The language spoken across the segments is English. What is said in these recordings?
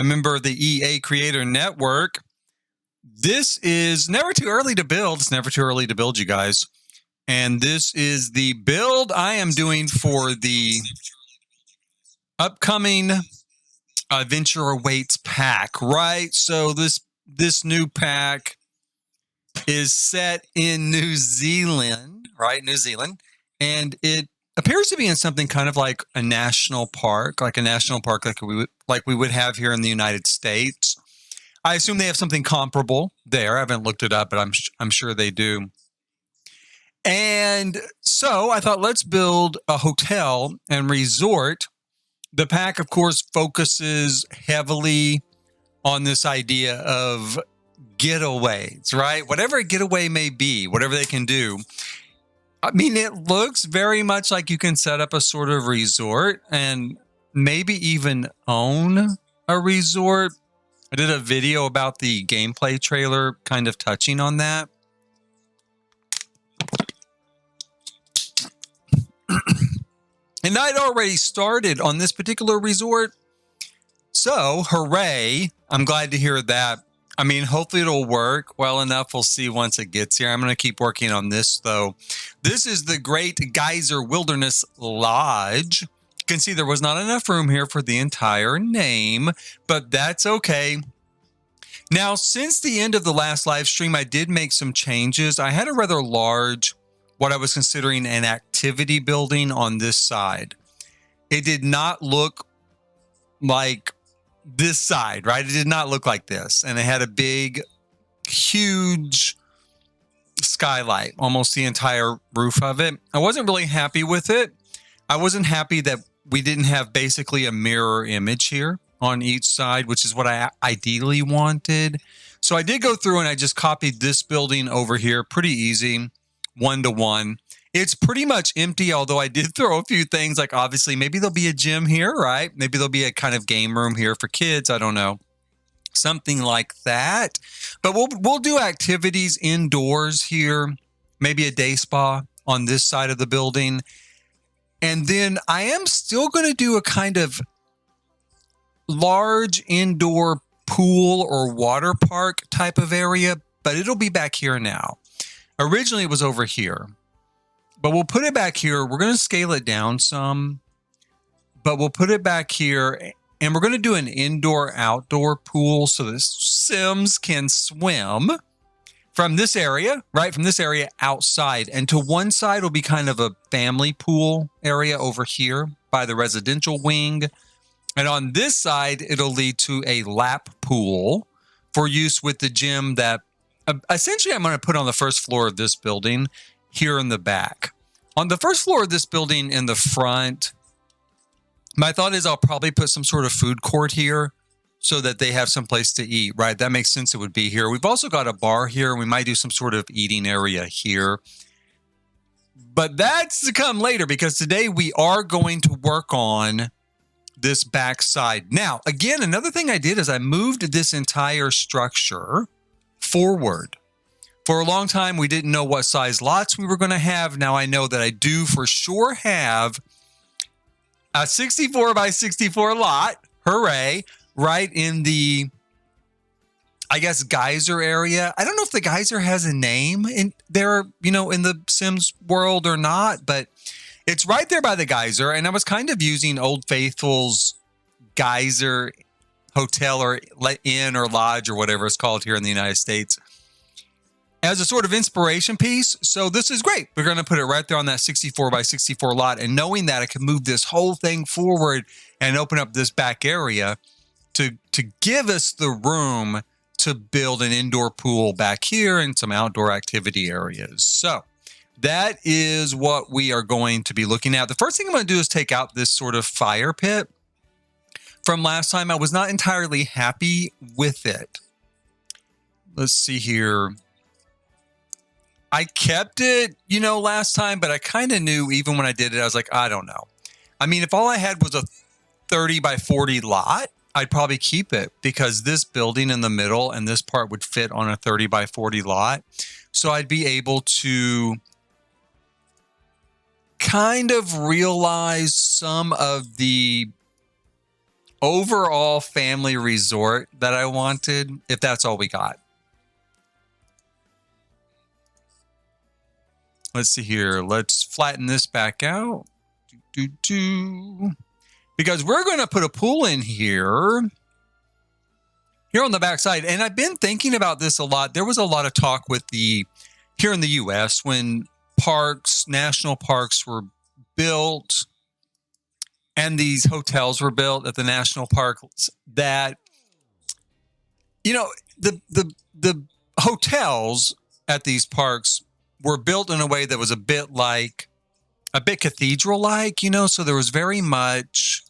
a member of the EA Creator Network. This is never too early to build. It's never too early to build, you guys. And this is the build I am doing for the upcoming Adventure Awaits pack, right? So this new pack is set in New Zealand, right? New Zealand. And it appears to be in something kind of like a national park, like we would have here in the United States. I assume they have something comparable there. I haven't looked it up, but I'm sure they do. And so I thought, let's build a hotel and resort. The pack, of course, focuses heavily on this idea of getaways, right? Whatever a getaway may be, whatever they can do. I mean, it looks very much like you can set up a sort of resort and maybe even own a resort. I did a video about the gameplay trailer kind of touching on that. And I'd already started on this particular resort. So, hooray. I'm glad to hear that. I mean, hopefully it'll work well enough. We'll see once it gets here. I'm going to keep working on this, though. This is the Great Geyser Wilderness Lodge. You can see there was not enough room here for the entire name, but that's okay. Now, since the end of the last live stream, I did make some changes. I had a rather large, what I was considering an activity building on this side. It did not look like this side, right? It did not look like this. And it had a big, huge skylight, almost the entire roof of it. I wasn't really happy with it. I wasn't happy that we didn't have basically a mirror image here on each side, which is what I ideally wanted. So I did go through and I just copied this building over here. Pretty easy, 1-to-1. It's pretty much empty, although I did throw a few things, like obviously maybe there'll be a gym here, right? Maybe there'll be a kind of game room here for kids. I don't know. Something like that. But we'll do activities indoors here, maybe a day spa on this side of the building. And then I am still going to do a kind of large indoor pool or water park type of area, but it'll be back here now. Originally it was over here. But we'll put it back here. We're going to scale it down some, but we'll put it back here. And we're going to do an indoor-outdoor pool so the Sims can swim from this area, right? From this area outside. And to one side will be kind of a family pool area over here by the residential wing. And on this side, it'll lead to a lap pool for use with the gym that essentially I'm going to put on the first floor of this building here in the back. On the first floor of this building in the front, my thought is I'll probably put some sort of food court here so that they have some place to eat, right? That makes sense it would be here. We've also got a bar here. We might do some sort of eating area here. But that's to come later because today we are going to work on this back side. Now, again, another thing I did is I moved this entire structure forward. For a long time, we didn't know what size lots we were going to have. Now I know that I do for sure have a 64 by 64 lot. Hooray. Right in the, I guess, Geyser area. I don't know if the Geyser has a name in there, you know, in the Sims world or not, but it's right there by the Geyser. And I was kind of using Old Faithful's Geyser hotel or inn or lodge or whatever it's called here in the United States as a sort of inspiration piece. So this is great. We're going to put it right there on that 64 by 64 lot. And knowing that I can move this whole thing forward and open up this back area to give us the room to build an indoor pool back here and some outdoor activity areas. So that is what we are going to be looking at. The first thing I'm going to do is take out this sort of fire pit from last time. I was not entirely happy with it. Let's see here. I kept it, you know, last time, but I kind of knew even when I did it, I was like, I don't know. I mean, if all I had was a 30 by 40 lot, I'd probably keep it because this building in the middle and this part would fit on a 30 by 40 lot. So I'd be able to kind of realize some of the overall family resort that I wanted, if that's all we got. Let's see here. Let's flatten this back out. Because we're going to put a pool in here on the backside. And I've been thinking about this a lot. There was a lot of talk here in the U.S. when national parks were built and these hotels were built at the national parks that, the hotels at these parks were built in a way that was a bit cathedral-like, so there was very much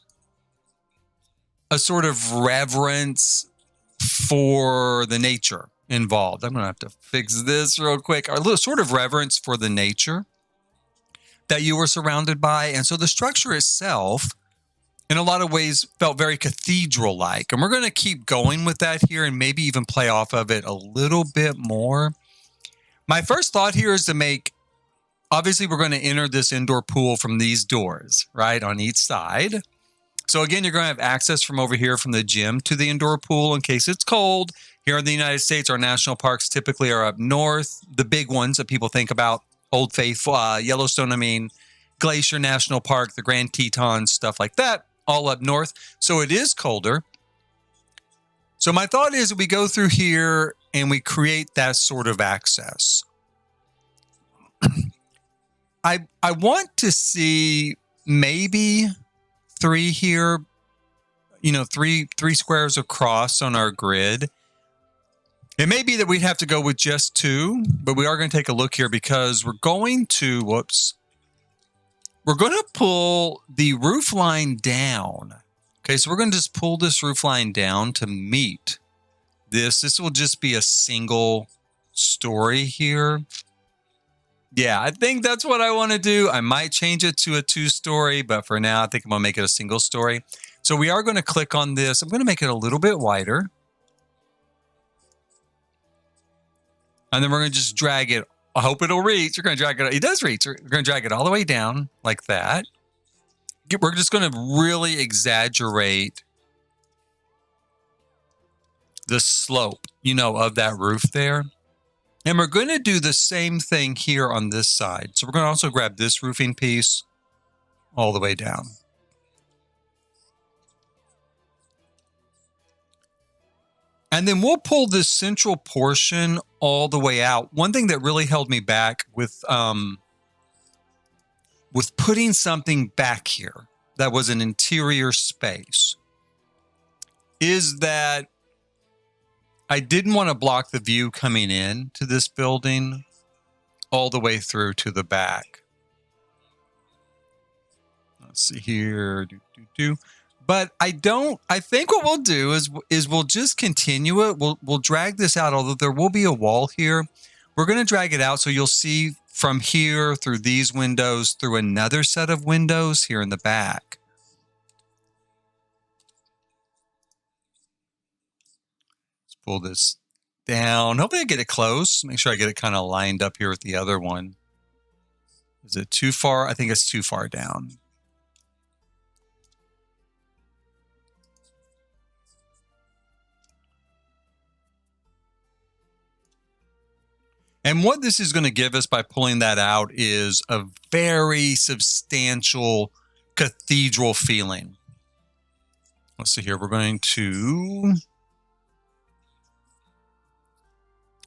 a sort of reverence for the nature involved. I'm going to have to fix this real quick. A little sort of reverence for the nature that you were surrounded by. And so the structure itself, in a lot of ways, felt very cathedral-like. And we're going to keep going with that here and maybe even play off of it a little bit more. My first thought here is obviously we're going to enter this indoor pool from these doors, right, on each side. So again, you're going to have access from over here from the gym to the indoor pool in case it's cold. Here in the United States, our national parks typically are up north. The big ones that people think about, Old Faithful, Yellowstone, Glacier National Park, the Grand Tetons, stuff like that, all up north. So it is colder. So my thought is we go through here and we create that sort of access. I want to see maybe 3 here, 3 squares across on our grid. It may be that we'd have to go with just 2, but we are going to take a look here because we're going to pull the roof line down. Okay, so we're going to just pull this roof line down to meet this. This will just be a single story here. Yeah, I think that's what I want to do. I might change it to a 2-story, but for now, I think I'm going to make it a single story. So we are going to click on this. I'm going to make it a little bit wider. And then we're going to just drag it. I hope it'll reach. You're going to drag it. It does reach. We're going to drag it all the way down like that. We're just going to really exaggerate the slope, of that roof there. And we're going to do the same thing here on this side. So we're going to also grab this roofing piece all the way down. And then we'll pull this central portion all the way out. One thing that really held me back with putting something back here that was an interior space is that I didn't want to block the view coming in to this building all the way through to the back. Let's see here. But I think what we'll do is we'll just continue it. We'll drag this out, although there will be a wall here. We're going to drag it out so you'll see from here through these windows through another set of windows here in the back. Pull this down. Hopefully I get it close. Make sure I get it kind of lined up here with the other one. Is it too far? I think it's too far down. And what this is going to give us by pulling that out is a very substantial cathedral feeling. Let's see here. We're going to...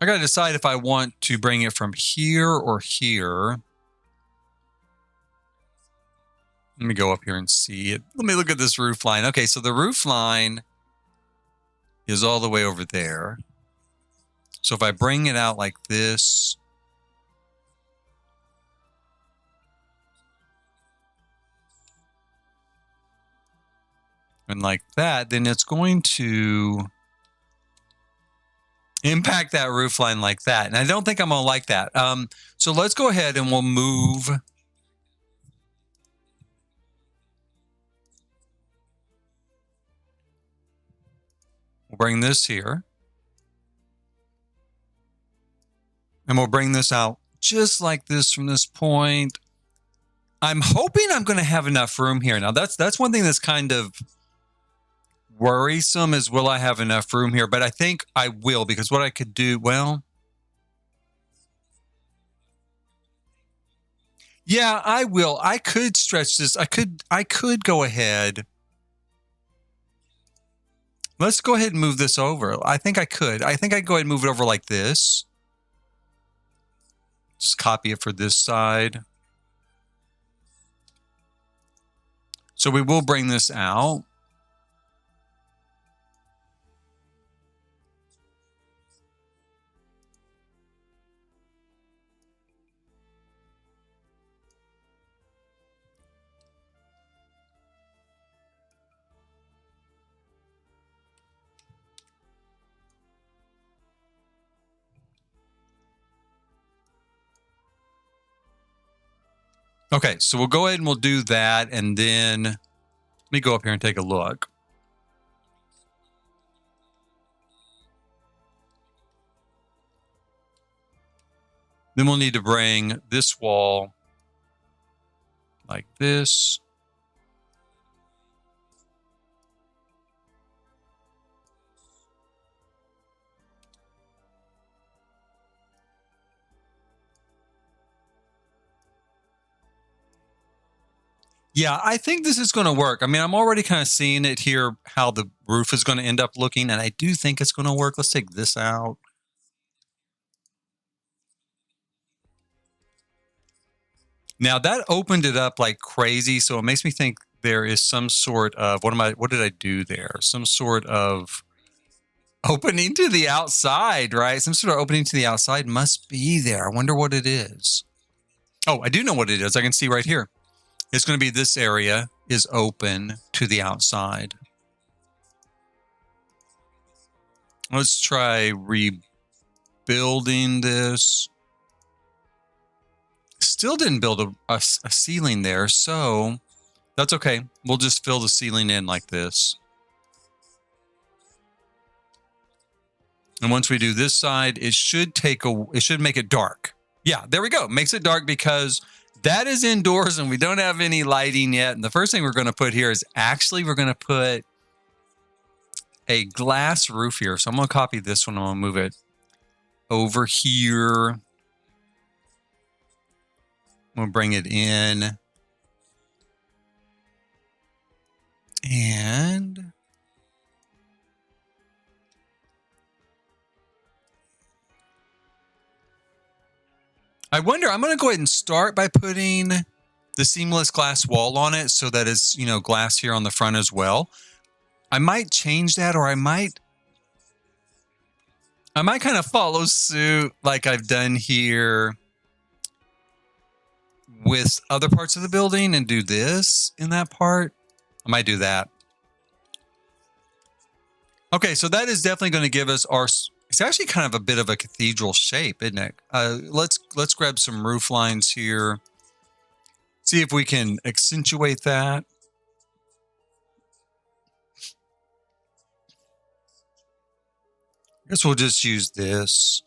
I got to decide if I want to bring it from here or here. Let me go up here and see it. Let me look at this roof line. Okay, so the roof line is all the way over there. So if I bring it out like this, and like that, then it's going to impact that roof line like that. And I don't think I'm going to like that. So let's go ahead and we'll move. We'll bring this here. And we'll bring this out just like this from this point. I'm hoping I'm going to have enough room here. Now, that's one thing that's kind of worrisome is will I have enough room here? But I think I will, because what I could do, well, yeah, I will. I could stretch this. I could go ahead. Let's go ahead and move this over. I think I could. I think I could go ahead and move it over like this. Just copy it for this side. So we will bring this out. Okay, so we'll go ahead and we'll do that. And then let me go up here and take a look. Then we'll need to bring this wall like this. Yeah, I think this is going to work. I mean, I'm already kind of seeing it here, how the roof is going to end up looking, and I do think it's going to work. Let's take this out. Now that opened it up like crazy, so it makes me think there is some sort of, what did I do there? Some sort of opening to the outside, right? Some sort of opening to the outside must be there. I wonder what it is. Oh, I do know what it is. I can see right here. It's going to be this area is open to the outside. Let's try rebuilding this. Still didn't build a ceiling there, so that's okay. We'll just fill the ceiling in like this. And once we do this side, it should make it dark. Yeah, there we go. Makes it dark because that is indoors and we don't have any lighting yet. And the first thing we're going to put here is actually we're going to put a glass roof here. So I'm going to copy this one. I'm going to move it over here. I'm going to bring it in. And I wonder, I'm going to go ahead and start by putting the seamless glass wall on it so that it's, glass here on the front as well. I might change that, or I might kind of follow suit like I've done here with other parts of the building and do this in that part. I might do that. Okay, so that is definitely going to give us it's actually kind of a bit of a cathedral shape, isn't it? Let's grab some roof lines here. See if we can accentuate that. I guess we'll just use this.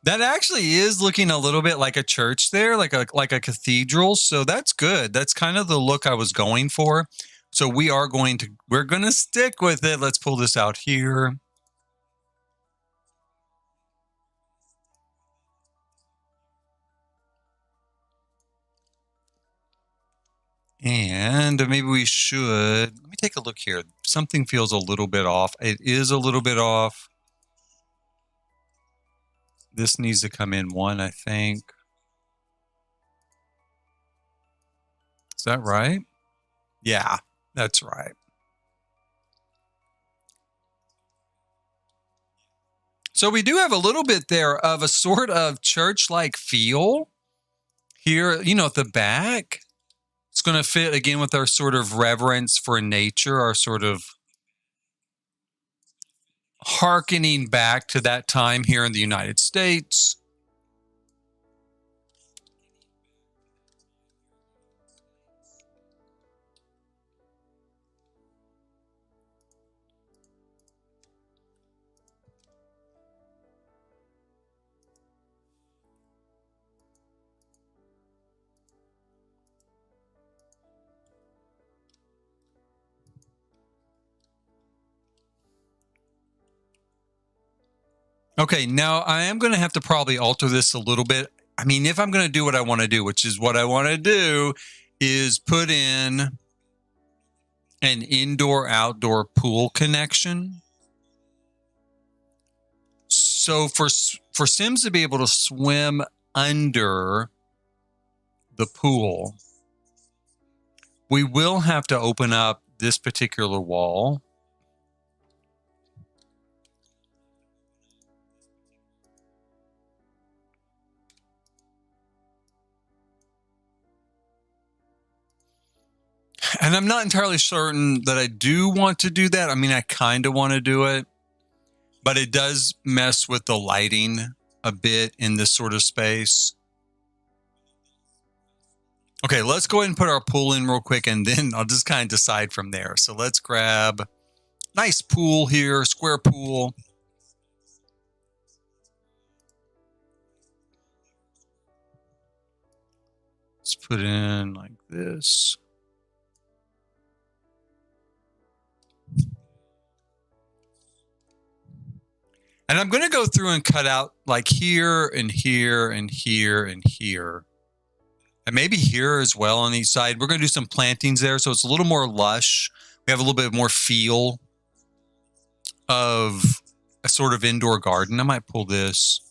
That actually is looking a little bit like a church there, like a cathedral. So that's good. That's kind of the look I was going for. So we're going to stick with it. Let's pull this out here. And maybe we should, let me take a look here. Something feels a little bit off. It is a little bit off. This needs to come in one, I think. Is that right? Yeah, that's right. So we do have a little bit there of a sort of church-like feel here, at the back. It's going to fit again with our sort of reverence for nature, our sort of hearkening back to that time here in the United States. Okay, now I am going to have to probably alter this a little bit. I mean, if I'm going to do what I want to do, which is what I want to do, is put in an indoor-outdoor pool connection. So for Sims to be able to swim under the pool, we will have to open up this particular wall. And I'm not entirely certain that I do want to do that. I mean, I kind of want to do it, but it does mess with the lighting a bit in this sort of space. Okay, let's go ahead and put our pool in real quick, and then I'll just kind of decide from there. So let's grab nice pool here, square pool. Let's put in like this. And I'm going to go through and cut out like here and here and here and here. And maybe here as well on each side. We're going to do some plantings there, so it's a little more lush. We have a little bit more feel of a sort of indoor garden. I might pull this.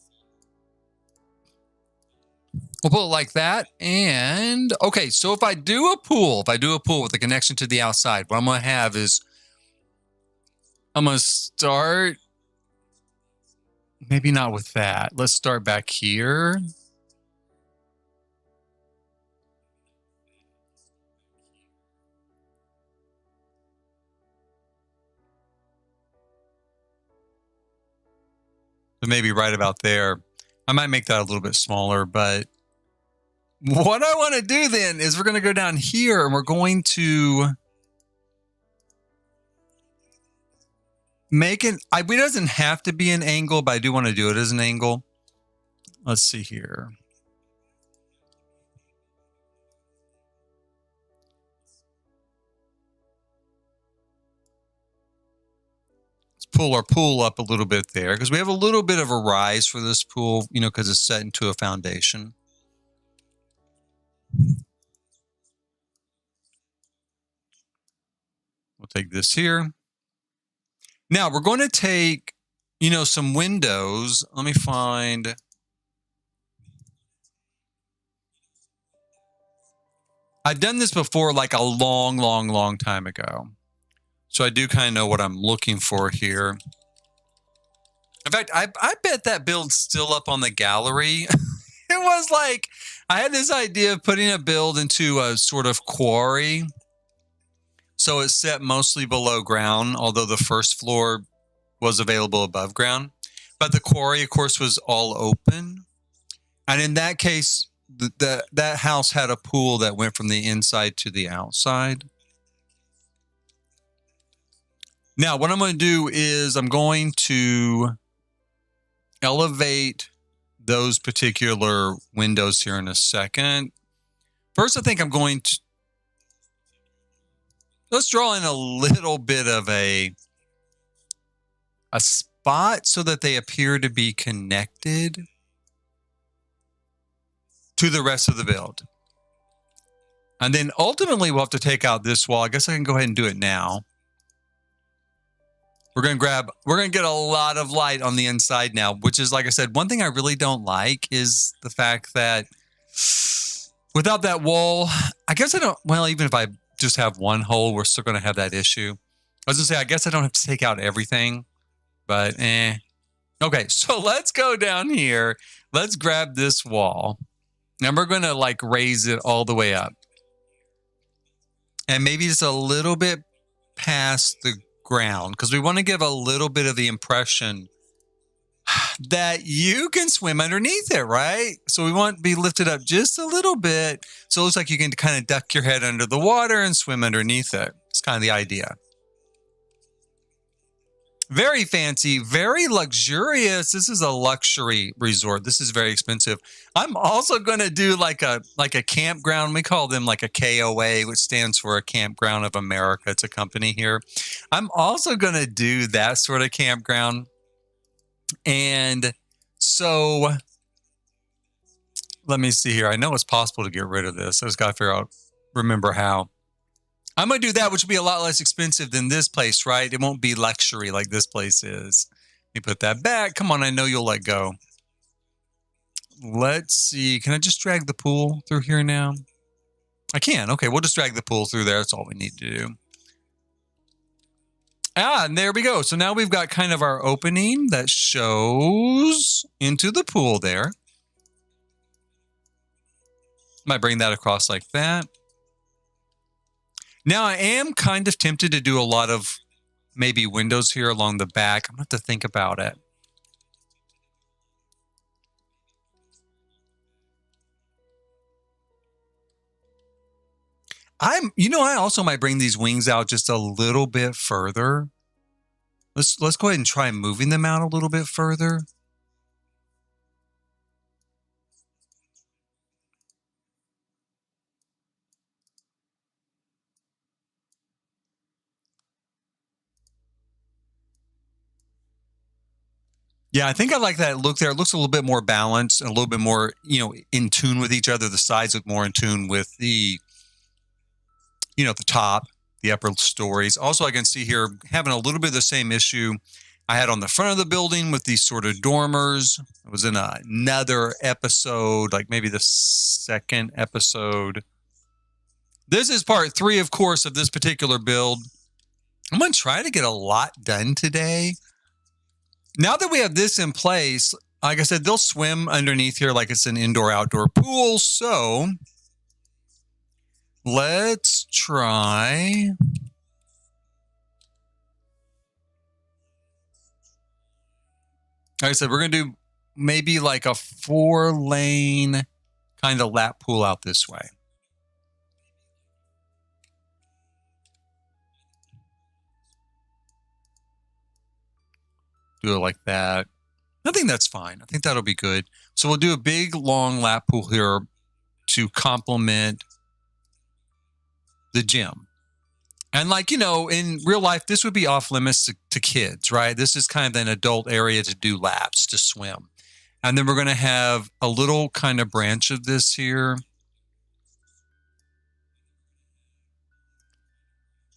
We'll pull it like that. And okay, so if I do a pool with a connection to the outside, what I'm going to have is I'm going to start, maybe not with that. Let's start back here. So maybe right about there. I might make that a little bit smaller, but what I want to do then is we're going to go down here and we're going to make it, it doesn't have to be an angle, but I do want to do it as an angle. Let's see here. Let's pull our pool up a little bit there because we have a little bit of a rise for this pool, you know, because it's set into a foundation. We'll take this here. Now we're going to take, you know, some windows. Let me find. I've done this before like a long time ago. So I do kind of know what I'm looking for here. In fact, I bet that build's still up on the gallery. It was like, I had this idea of putting a build into a sort of quarry. So it's set mostly below ground, although the first floor was available above ground. But the quarry, of course, was all open. And in that case, that house had a pool that went from the inside to the outside. Now, what I'm going to do is I'm going to elevate those particular windows here in a second. First, I think I'm going to, let's draw in a little bit of a spot so that they appear to be connected to the rest of the build. And then ultimately we'll have to take out this wall. I guess I can go ahead and do it now. We're going to get a lot of light on the inside now, which is, like I said, one thing I really don't like is the fact that without that wall, I guess I don't, well, even if I just have one hole, we're still going to have that issue. I was going to say, I guess I don't have to take out everything, but Okay, so let's go down here. Let's grab this wall. And we're going to like raise it all the way up. And maybe just a little bit past the ground, because we want to give a little bit of the impression that you can swim underneath it, right? So we want to be lifted up just a little bit. So it looks like you can kind of duck your head under the water and swim underneath it. It's kind of the idea. Very fancy, very luxurious. This is a luxury resort. This is very expensive. I'm also going to do like a campground. We call them like a KOA, which stands for a Campground of America. It's a company here. I'm also going to do that sort of campground. And so let me see here. I know it's possible to get rid of this. I just got to remember how. I'm going to do that, which will be a lot less expensive than this place, right? It won't be luxury like this place is. Let me put that back. Come on, I know you'll let go. Let's see. Can I just drag the pool through here now? I can. Okay, we'll just drag the pool through there. That's all we need to do. And there we go. So now we've got kind of our opening that shows into the pool there. Might bring that across like that. Now I am kind of tempted to do a lot of maybe windows here along the back. I'm going to have to think about it. I also might bring these wings out just a little bit further. Let's go ahead and try moving them out a little bit further. Yeah, I think I like that look there. It looks a little bit more balanced and a little bit more, in tune with each other. The sides look more in tune with the top, the upper stories. Also, I can see here having a little bit of the same issue I had on the front of the building with these sort of dormers. It was in another episode, like maybe the second episode. This is part 3, of course, of this particular build. I'm going to try to get a lot done today. Now that we have this in place, like I said, they'll swim underneath here like it's an indoor-outdoor pool. So let's try. Like I said, we're going to do maybe like a 4-lane kind of lap pool out this way. Do it like that. I think that's fine. I think that'll be good. So we'll do a big, long lap pool here to complement the gym. And in real life, this would be off limits to kids, right? This is kind of an adult area to do laps, to swim. And then we're going to have a little kind of branch of this here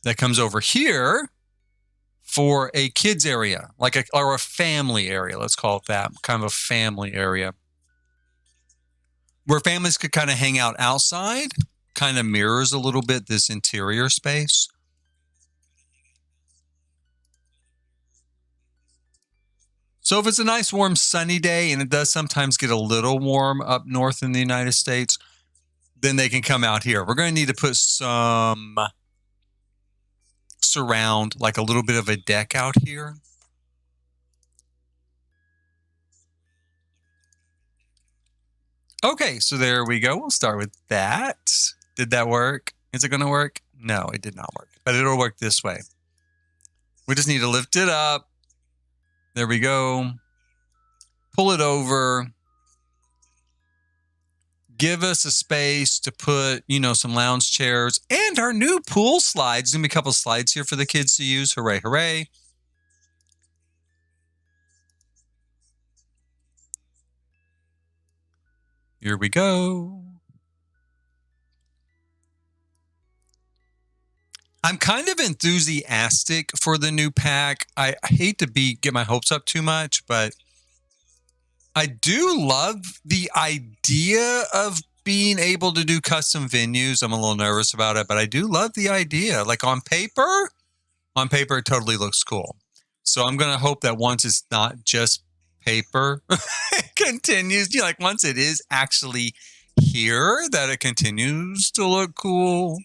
that comes over here for a kids area, or a family area. Let's call it that, kind of a family area where families could kind of hang out outside, kind of mirrors a little bit this interior space. So if it's a nice, warm, sunny day, and it does sometimes get a little warm up north in the United States, then they can come out here. We're going to need to put some surround, like a little bit of a deck out here. Okay, so there we go. We'll start with that. Did that work? Is it going to work? No, it did not work, but it'll work this way. We just need to lift it up. There we go. Pull it over. Give us a space to put, some lounge chairs and our new pool slides. There's going to be a couple slides here for the kids to use. Hooray, hooray. Here we go. I'm kind of enthusiastic for the new pack. I hate to get my hopes up too much, but I do love the idea of being able to do custom venues. I'm a little nervous about it, but I do love the idea. Like on paper, it totally looks cool. So I'm going to hope that once it's not just paper, it continues, once it is actually here, that it continues to look cool.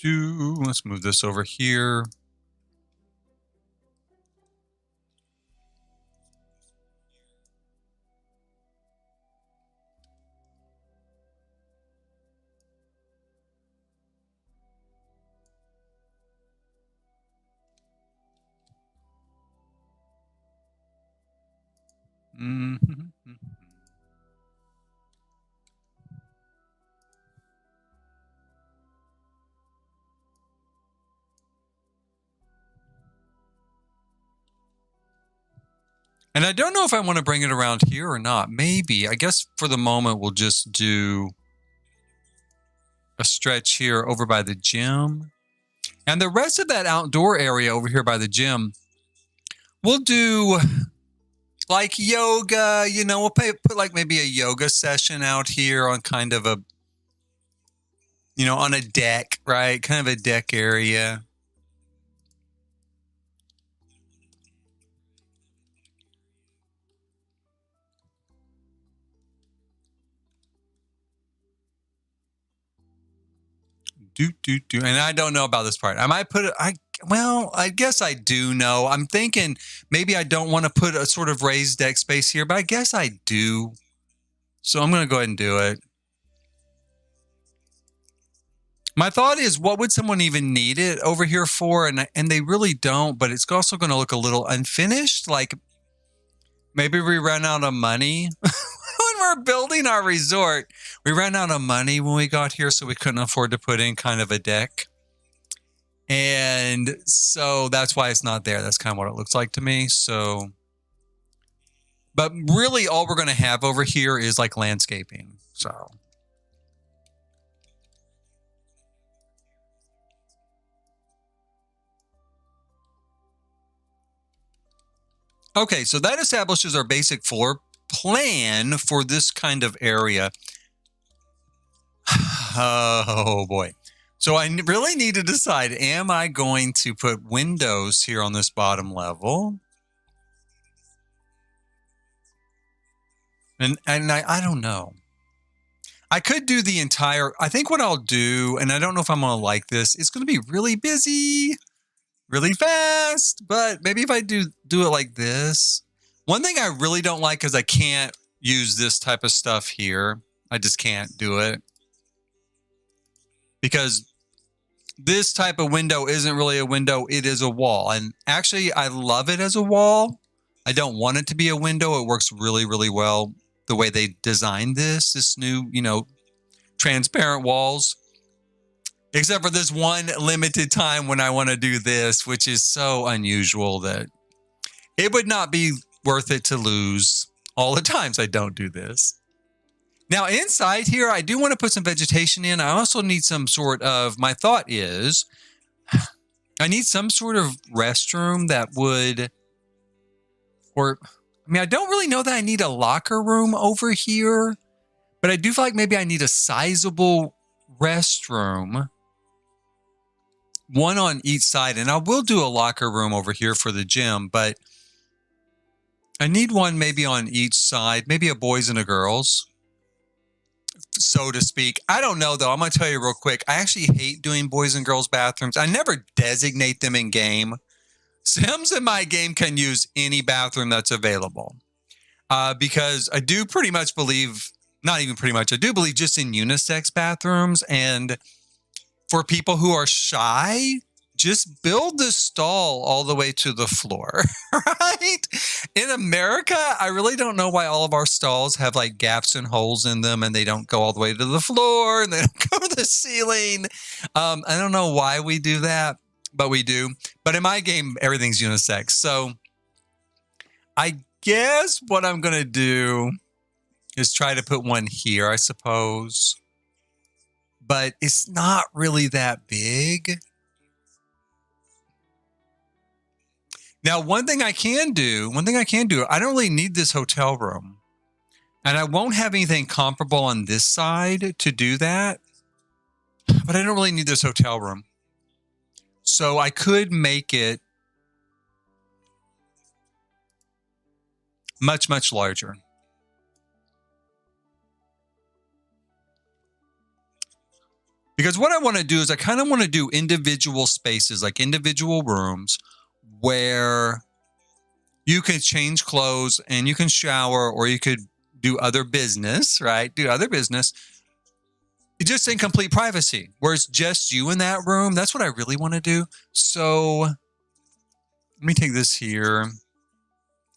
Let's move this over here. And I don't know if I want to bring it around here or not. Maybe. I guess for the moment, we'll just do a stretch here over by the gym. And the rest of that outdoor area over here by the gym, we'll do like yoga. You know, we'll put like maybe a yoga session out here on kind of a, you know, on a deck, right? Kind of a deck area. And I don't know about this part. I might put it, well, I guess I do know. I'm thinking maybe I don't want to put a sort of raised deck space here, but I guess I do. So I'm going to go ahead and do it. My thought is, what would someone even need it over here for? And they really don't, but it's also going to look a little unfinished. Like maybe we ran out of money when we're building our resort. We ran out of money when we got here, so we couldn't afford to put in kind of a deck. And so that's why it's not there. That's kind of what it looks like to me. So, but really all we're going to have over here is like landscaping. So. Okay, so that establishes our basic floor plan for this kind of area. Oh boy. So I really need to decide, am I going to put windows here on this bottom level? And I don't know. I could do the entire, I think what I'll do, and I don't know if I'm going to like this, it's going to be really busy, really fast, but maybe if I do it like this. One thing I really don't like is I can't use this type of stuff here. I just can't do it. Because this type of window isn't really a window, it is a wall. And actually, I love it as a wall. I don't want it to be a window. It works really, really well the way they designed this new, you know, transparent walls. Except for this one limited time when I want to do this, which is so unusual that it would not be worth it to lose all the times I don't do this. Now inside here, I do want to put some vegetation in. I also need some sort of, my thought is, I need some sort of restroom that would, or, I mean, I don't really know that I need a locker room over here, but I do feel like maybe I need a sizable restroom. One on each side, and I will do a locker room over here for the gym, but I need one maybe on each side, maybe a boys and a girls, so to speak. I don't know though. I'm going to tell you real quick. I actually hate doing boys and girls bathrooms. I never designate them in game. Sims in my game can use any bathroom that's available because I do pretty much believe, not even pretty much, I do believe just in unisex bathrooms. And for people who are shy, just build the stall all the way to the floor, right? In America, I really don't know why all of our stalls have like gaps and holes in them and they don't go all the way to the floor and they don't go to the ceiling. I don't know why we do that, but we do. But in my game, everything's unisex. So I guess what I'm going to do is try to put one here, I suppose. But it's not really that big. Now, one thing I can do, I don't really need this hotel room. And I won't have anything comparable on this side to do that. But I don't really need this hotel room. So I could make it much, much larger. Because what I want to do is I kind of want to do individual spaces, like individual rooms where you can change clothes and you can shower or you could do other business, right? Do other business. Just in complete privacy, where it's just you in that room. That's what I really want to do. So let me take this here,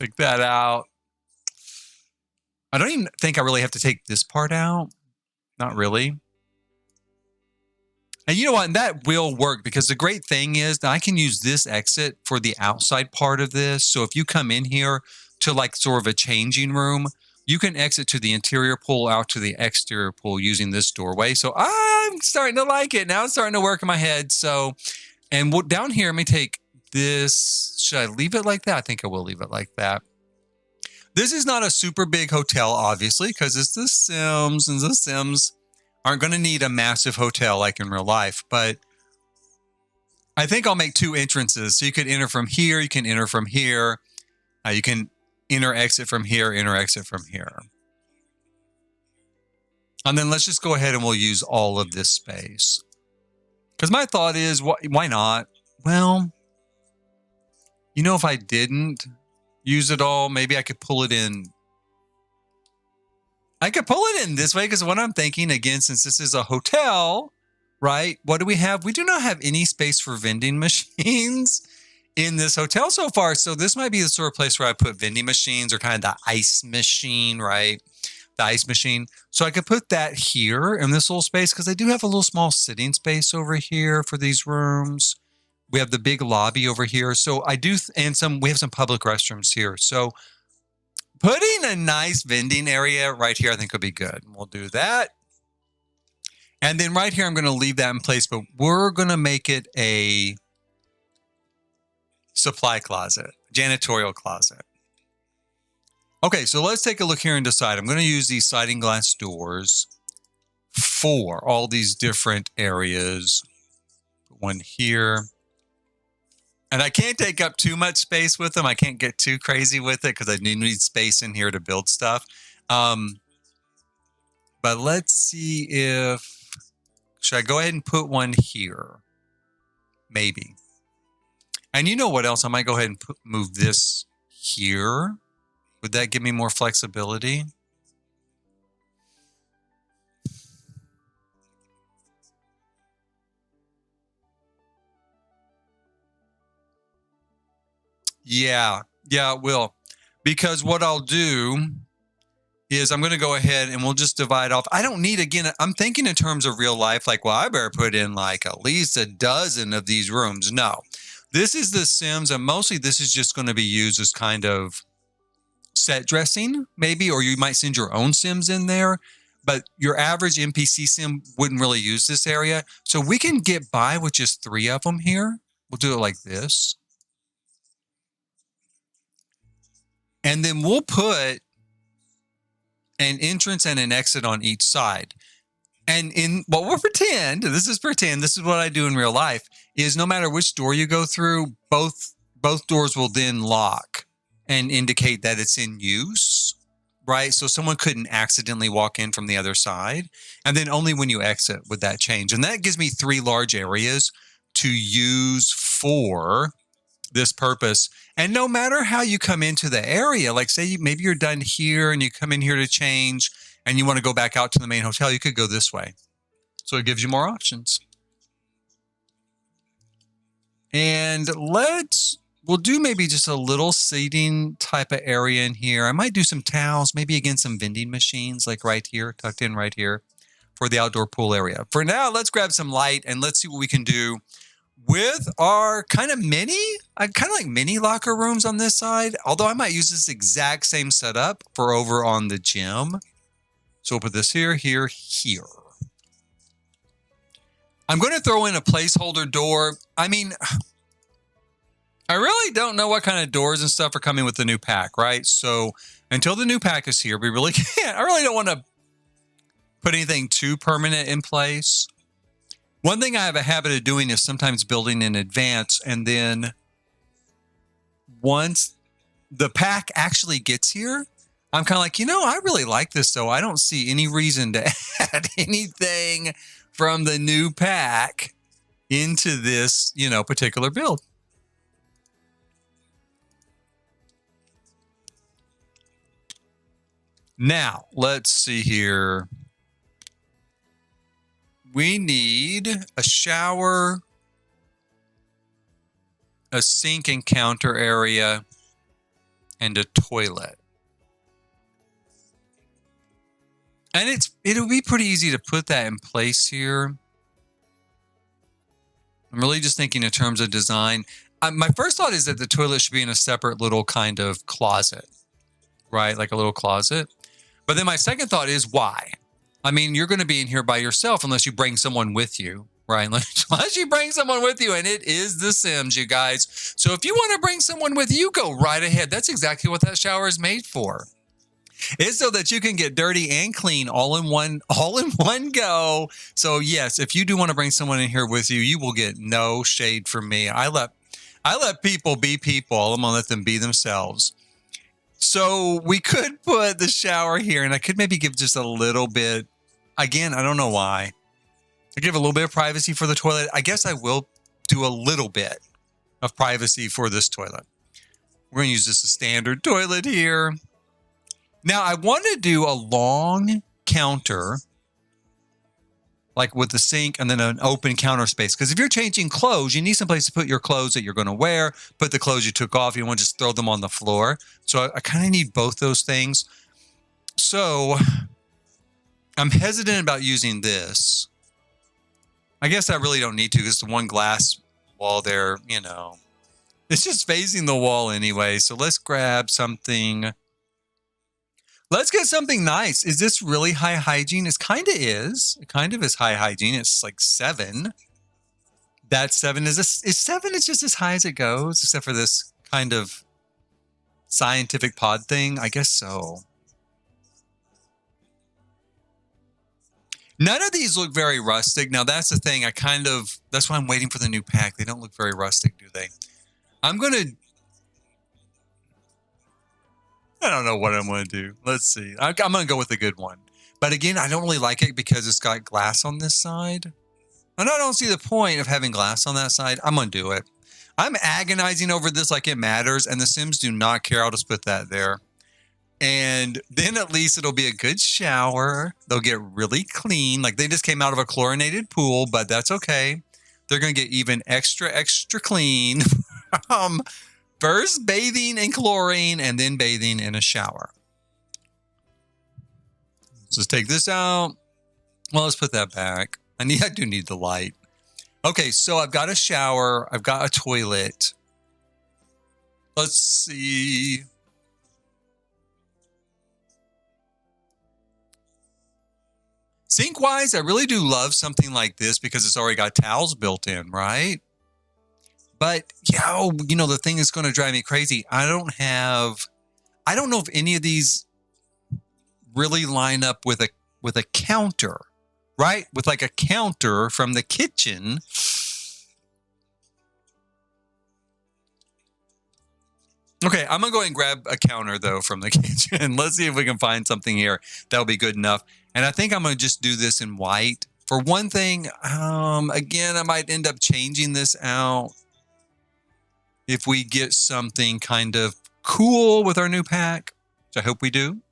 take that out. I don't even think I really have to take this part out. Not really. And you know what? And that will work because the great thing is that I can use this exit for the outside part of this. So if you come in here to like sort of a changing room, you can exit to the interior pool out to the exterior pool using this doorway. So I'm starting to like it. Now it's starting to work in my head. So, and down here, let me take this. Should I leave it like that? I think I will leave it like that. This is not a super big hotel, obviously, because it's The Sims, and The Sims aren't going to need a massive hotel like in real life. But I think I'll make 2 entrances. So you could enter from here. You can enter from here. You can enter, exit from here, enter, exit from here. And then let's just go ahead and we'll use all of this space. Because my thought is, why not? Well, you know, if I didn't use it all, maybe I could pull it in. I could pull it in this way because what I'm thinking, again, since this is a hotel, right? What do we have? We do not have any space for vending machines in this hotel so far. So this might be the sort of place where I put vending machines or kind of the ice machine, right? The ice machine. So I could put that here in this little space because I do have a little small sitting space over here for these rooms. We have the big lobby over here. So I do, and we have some public restrooms here. So putting a nice vending area right here, I think would be good. We'll do that. And then right here, I'm going to leave that in place, but we're going to make it a supply closet, janitorial closet. Okay, so let's take a look here and decide. I'm going to use these sliding glass doors for all these different areas. One here. And I can't take up too much space with them. I can't get too crazy with it because I need space in here to build stuff. But let's see if, should I go ahead and put one here? Maybe. And you know what else? I might go ahead and move this here. Would that give me more flexibility? Yeah, it will. Because what I'll do is I'm going to go ahead and we'll just divide off. I don't need, again, I'm thinking in terms of real life, like, well, I better put in like at least a dozen of these rooms. No, this is The Sims, and mostly this is just going to be used as kind of set dressing, maybe, or you might send your own Sims in there. But your average NPC Sim wouldn't really use this area. So we can get by with just 3 of them here. We'll do it like this. And then we'll put an entrance and an exit on each side. And in what we'll pretend, this is what I do in real life, is no matter which door you go through, both doors will then lock and indicate that it's in use, right? So someone couldn't accidentally walk in from the other side. And then only when you exit would that change. And that gives me 3 large areas to use for this purpose. And no matter how you come into the area, like say maybe you're done here and you come in here to change and you want to go back out to the main hotel, you could go this way. So it gives you more options. And we'll do maybe just a little seating type of area in here. I might do some towels, maybe again some vending machines like right here, tucked in right here for the outdoor pool area. For now, let's grab some light and let's see what we can do with our kind of like mini locker rooms on this side. Although I might use this exact same setup for over on the gym. So we'll put this here, here, here. I'm going to throw in a placeholder door. I mean, I really don't know what kind of doors and stuff are coming with the new pack, right? So until the new pack is here, we really can't. I really don't want to put anything too permanent in place. One thing I have a habit of doing is sometimes building in advance, and then once the pack actually gets here, I'm kind of like, I really like this, so I don't see any reason to add anything from the new pack into this, particular build. Now, let's see here. We need a shower, a sink and counter area, and a toilet. And it'll be pretty easy to put that in place here. I'm really just thinking in terms of design. My first thought is that the toilet should be in a separate little kind of closet. right? Like a little closet. But then my second thought is why? I mean, you're going to be in here by yourself unless you bring someone with you, right? Unless you bring someone with you, and it is The Sims, you guys. So if you want to bring someone with you, go right ahead. That's exactly what that shower is made for. It's so that you can get dirty and clean all in one go. So yes, if you do want to bring someone in here with you, you will get no shade from me. I let people be people. I'm gonna let them be themselves. So we could put the shower here, and I could maybe give just a little bit. Again, I don't know why. I give a little bit of privacy for the toilet. I guess I will do a little bit of privacy for this toilet. We're going to use just a standard toilet here. Now, I want to do a long counter, like with the sink and then an open counter space. Because if you're changing clothes, you need someplace to put your clothes that you're going to wear, put the clothes you took off. You don't want to just throw them on the floor. So I kind of need both those things. So I'm hesitant about using this. I guess I really don't need to because the one glass wall there, you know, it's just facing the wall anyway. So let's grab something. Let's get something nice. Is this really high hygiene? It kind of is. It kind of is high hygiene. It's like 7. That 7 is 7 is just as high as it goes, except for this kind of scientific pod thing. I guess so. None of these look very rustic. Now that's the thing. That's why I'm waiting for the new pack. They don't look very rustic, do they? I don't know what I'm going to do. Let's see. I'm going to go with a good one. But again, I don't really like it because it's got glass on this side. And I don't see the point of having glass on that side. I'm going to do it. I'm agonizing over this like it matters. And the Sims do not care. I'll just put that there. And then at least it'll be a good shower. They'll get really clean. Like they just came out of a chlorinated pool, but that's okay. They're going to get even extra clean. First bathing in chlorine and then bathing in a shower. Let's just take this out. Well, let's put that back. I do need the light. Okay, so I've got a shower. I've got a toilet. Let's see. Sink-wise, I really do love something like this because it's already got towels built in, right? But, the thing is going to drive me crazy. I don't know if any of these really line up with a counter, right? With like a counter from the kitchen. Okay, I'm going to go ahead and grab a counter, though, from the kitchen. Let's see if we can find something here that'll be good enough. And I think I'm going to just do this in white. For one thing, again, I might end up changing this out if we get something kind of cool with our new pack, which I hope we do.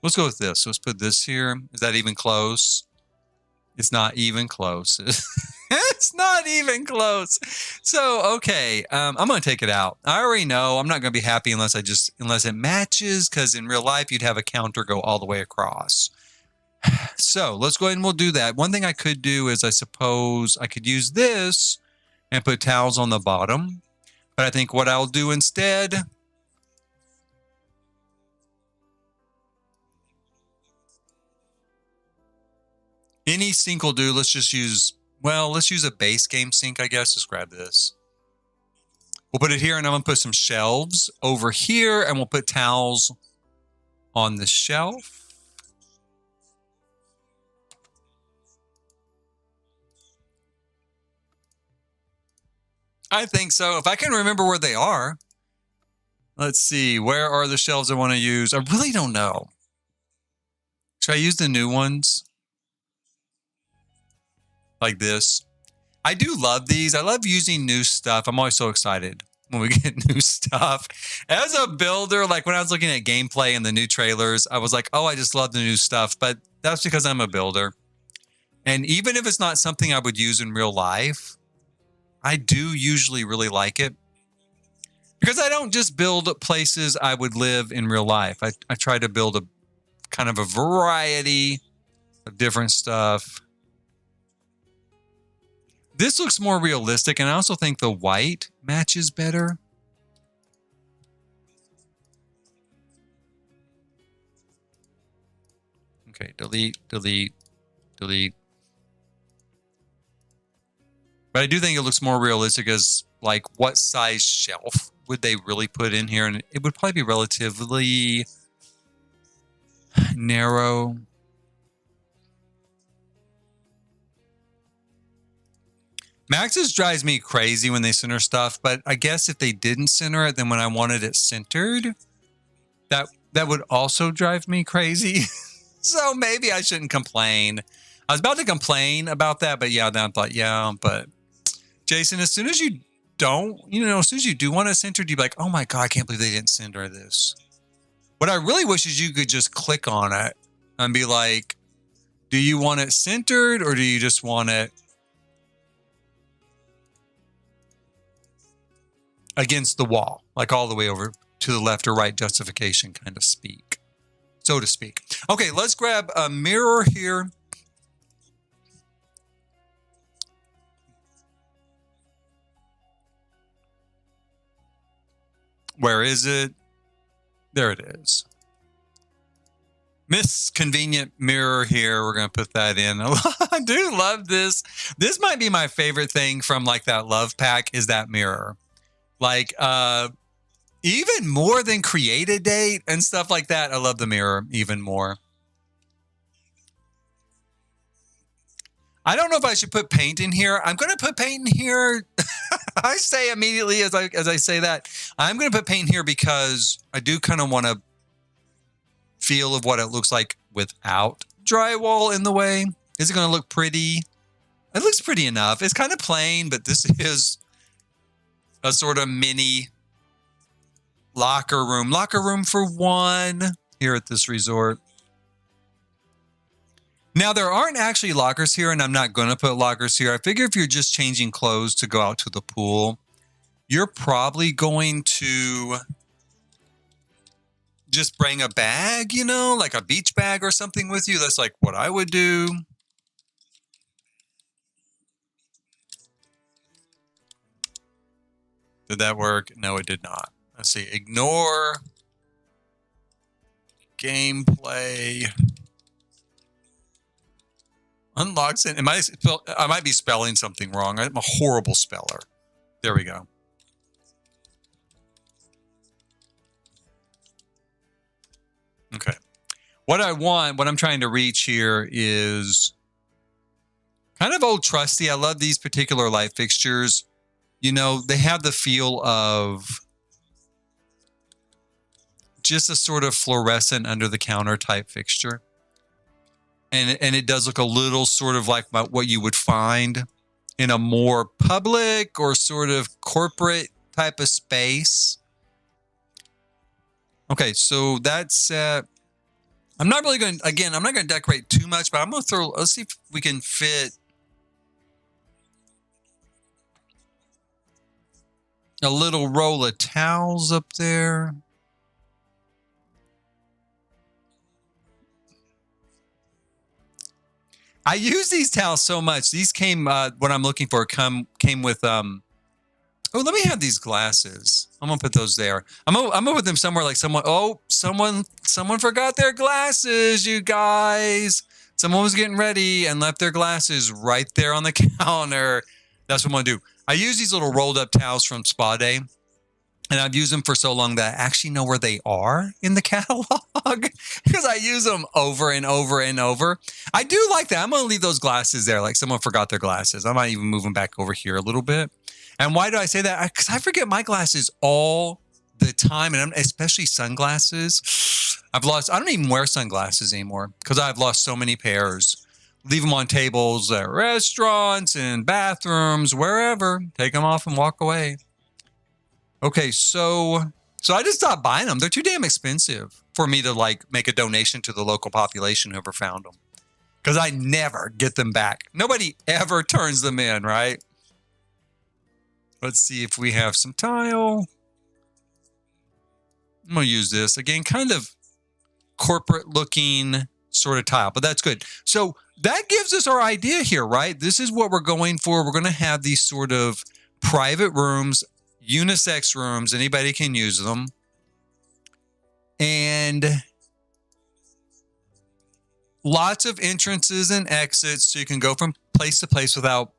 Let's go with this. Let's put this here. Is that even close? It's not even close. It's not even close. So, okay, I'm going to take it out. I already know I'm not going to be happy unless it matches, because in real life, you'd have a counter go all the way across. So let's go ahead and we'll do that. One thing I could do is I suppose I could use this and put towels on the bottom. But I think what I'll do instead, any sink will do. Let's use a base game sink, I guess. Just grab this. We'll put it here, and I'm going to put some shelves over here, and we'll put towels on the shelf. I think so. If I can remember where they are. Let's see. Where are the shelves I want to use? I really don't know. Should I use the new ones? Like this. I do love these. I love using new stuff. I'm always so excited when we get new stuff. As a builder, like when I was looking at gameplay and the new trailers, I was like, oh, I just love the new stuff. But that's because I'm a builder. And even if it's not something I would use in real life, I do usually really like it. Because I don't just build places I would live in real life. I try to build a kind of a variety of different stuff. This looks more realistic, and I also think the white matches better. Okay, delete, delete, delete. But I do think it looks more realistic as, like, what size shelf would they really put in here? And it would probably be relatively narrow. Max's drives me crazy when they center stuff, but I guess if they didn't center it, then when I wanted it centered, that would also drive me crazy. So maybe I shouldn't complain. I was about to complain about that, but yeah, then I thought, yeah, but Jason, as soon as you don't, as soon as you do want it centered, you'd be like, oh my God, I can't believe they didn't center this. What I really wish is you could just click on it and be like, do you want it centered or do you just want it against the wall, like all the way over to the left or right justification kind of speak, so to speak. Okay, let's grab a mirror here. Where is it? There it is. Miss Convenient Mirror here. We're going to put that in. I do love this. This might be my favorite thing from like that love pack is that mirror. Like, even more than create a date and stuff like that. I love the mirror even more. I don't know if I should put paint in here. I'm going to put paint in here. I say immediately as I say that, I'm going to put paint here because I do kind of want to feel of what it looks like without drywall in the way. Is it going to look pretty? It looks pretty enough. It's kind of plain, but this is a sort of mini locker room. Locker room for one here at this resort. Now, there aren't actually lockers here, and I'm not going to put lockers here. I figure if you're just changing clothes to go out to the pool, you're probably going to just bring a bag, like a beach bag or something with you. That's like what I would do. Did that work? No, it did not. Let's see. Ignore gameplay. Unlocks it. I might be spelling something wrong. I'm a horrible speller. There we go. Okay. What I'm trying to reach here is kind of old trusty. I love these particular light fixtures. They have the feel of just a sort of fluorescent under the counter type fixture. And it does look a little sort of like what you would find in a more public or sort of corporate type of space. Okay, so that's I'm not really going to, again, I'm not going to decorate too much, but I'm going to let's see if we can fit a little roll of towels up there. I use these towels so much. These came, what I'm looking for came with, oh, let me have these glasses. I'm going to put those there. I'm gonna put them somewhere like someone forgot their glasses, you guys. Someone was getting ready and left their glasses right there on the counter. That's what I'm going to do. I use these little rolled up towels from Spa Day. And I've used them for so long that I actually know where they are in the catalog because I use them over and over and over. I do like that. I'm going to leave those glasses there like someone forgot their glasses. I might even move them back over here a little bit. And why do I say that? Because I forget my glasses all the time, and especially sunglasses. I don't even wear sunglasses anymore because I've lost so many pairs. Leave them on tables at restaurants and bathrooms, wherever. Take them off and walk away. Okay, so I just stopped buying them. They're too damn expensive for me to like make a donation to the local population whoever found them. Because I never get them back. Nobody ever turns them in, right? Let's see if we have some tile. I'm going to use this. Again, kind of corporate looking sort of tile, but that's good. So that gives us our idea here, right? This is what we're going for. We're going to have these sort of private rooms, unisex rooms. Anybody can use them. And lots of entrances and exits, so you can go from place to place without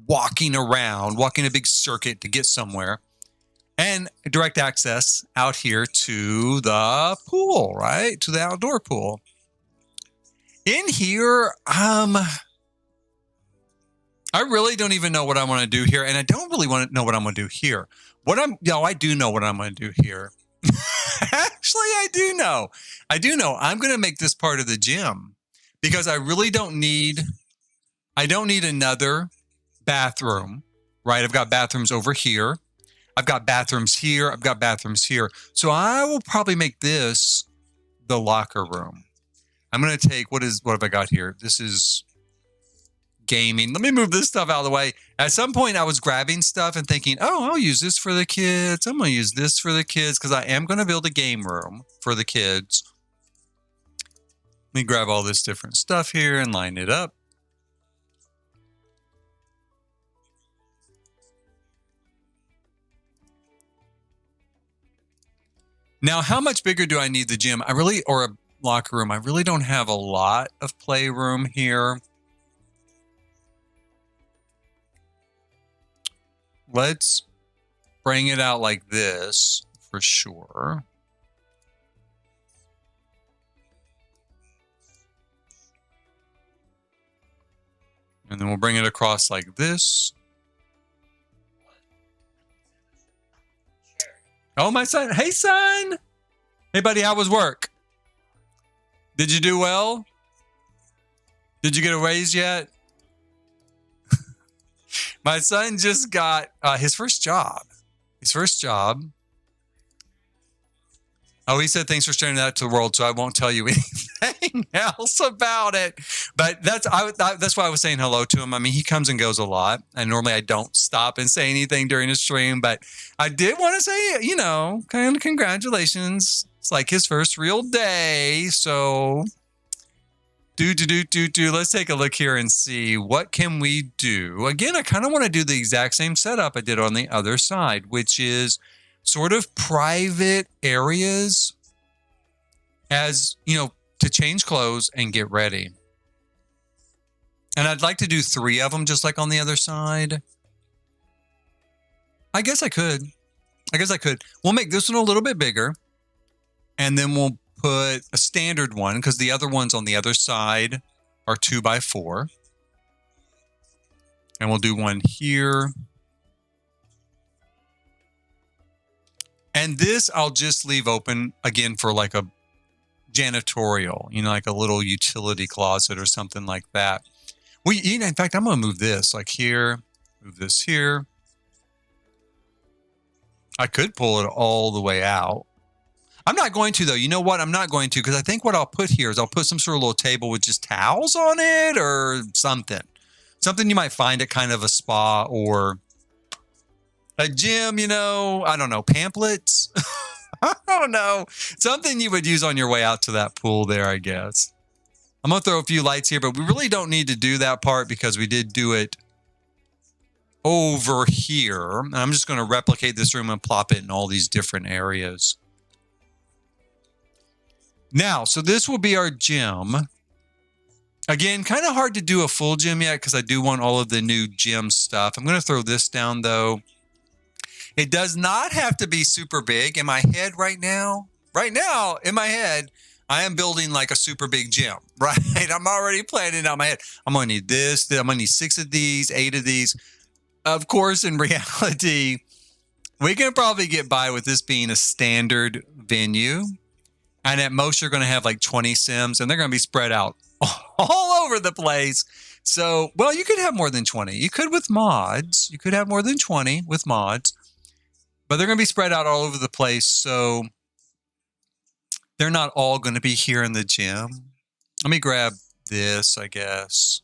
walking a big circuit to get somewhere. And direct access out here to the pool, right? To the outdoor pool. In here, I really don't even know what I want to do here, and I don't really want to know what I'm going to do here. I do know what I'm going to do here. Actually, I do know. I'm going to make this part of the gym because I really don't need another bathroom, right? I've got bathrooms over here. I've got bathrooms here. I've got bathrooms here. So I will probably make this the locker room. I'm going to take, what have I got here? This is gaming. Let me move this stuff out of the way. At some point, I was grabbing stuff and thinking, oh, I'll use this for the kids. I'm going to use this for the kids because I am going to build a game room for the kids. Let me grab all this different stuff here and line it up. Now, how much bigger do I need the gym? Or a locker room? I really don't have a lot of playroom here. Let's bring it out like this for sure. And then we'll bring it across like this. Oh, my son. Hey, son. Hey, buddy, how was work? Did you do well? Did you get a raise yet? My son just got his first job. Oh, he said, thanks for sharing that to the world, so I won't tell you anything else about it. But that's why I was saying hello to him. I mean, he comes and goes a lot, and normally I don't stop and say anything during the stream, but I did want to say, kind of congratulations. It's like his first real day, so let's take a look here and see what can we do. Again, I kind of want to do the exact same setup I did on the other side, which is sort of private areas as, to change clothes and get ready. And I'd like to do 3 of them just like on the other side. I guess I could. We'll make this one a little bit bigger. And then we'll put a standard one because the other ones on the other side are 2x4. And we'll do one here. And this I'll just leave open again for like a janitorial, like a little utility closet or something like that. In fact, I'm going to move this like here, move this here. I could pull it all the way out. I'm not going to, though. You know what? I'm not going to, because I think what I'll put here is I'll put some sort of little table with just towels on it or something. Something you might find at kind of a spa or a gym, I don't know, pamphlets. I don't know. Something you would use on your way out to that pool there, I guess. I'm going to throw a few lights here, but we really don't need to do that part because we did do it over here. And I'm just going to replicate this room and plop it in all these different areas. Now, so this will be our gym. Again, kind of hard to do a full gym yet because I do want all of the new gym stuff. I'm going to throw this down, though. It does not have to be super big. In my head right now, in my head, I am building like a super big gym, right? I'm already planning it out in my head. I'm going to need this. I'm going to need 6 of these, 8 of these. Of course, in reality, we can probably get by with this being a standard venue. And at most, you're going to have like 20 Sims, and they're going to be spread out all over the place. So, well, you could have more than 20. You could with mods. You could have more than 20 with mods. But they're going to be spread out all over the place. So they're not all going to be here in the gym. Let me grab this, I guess.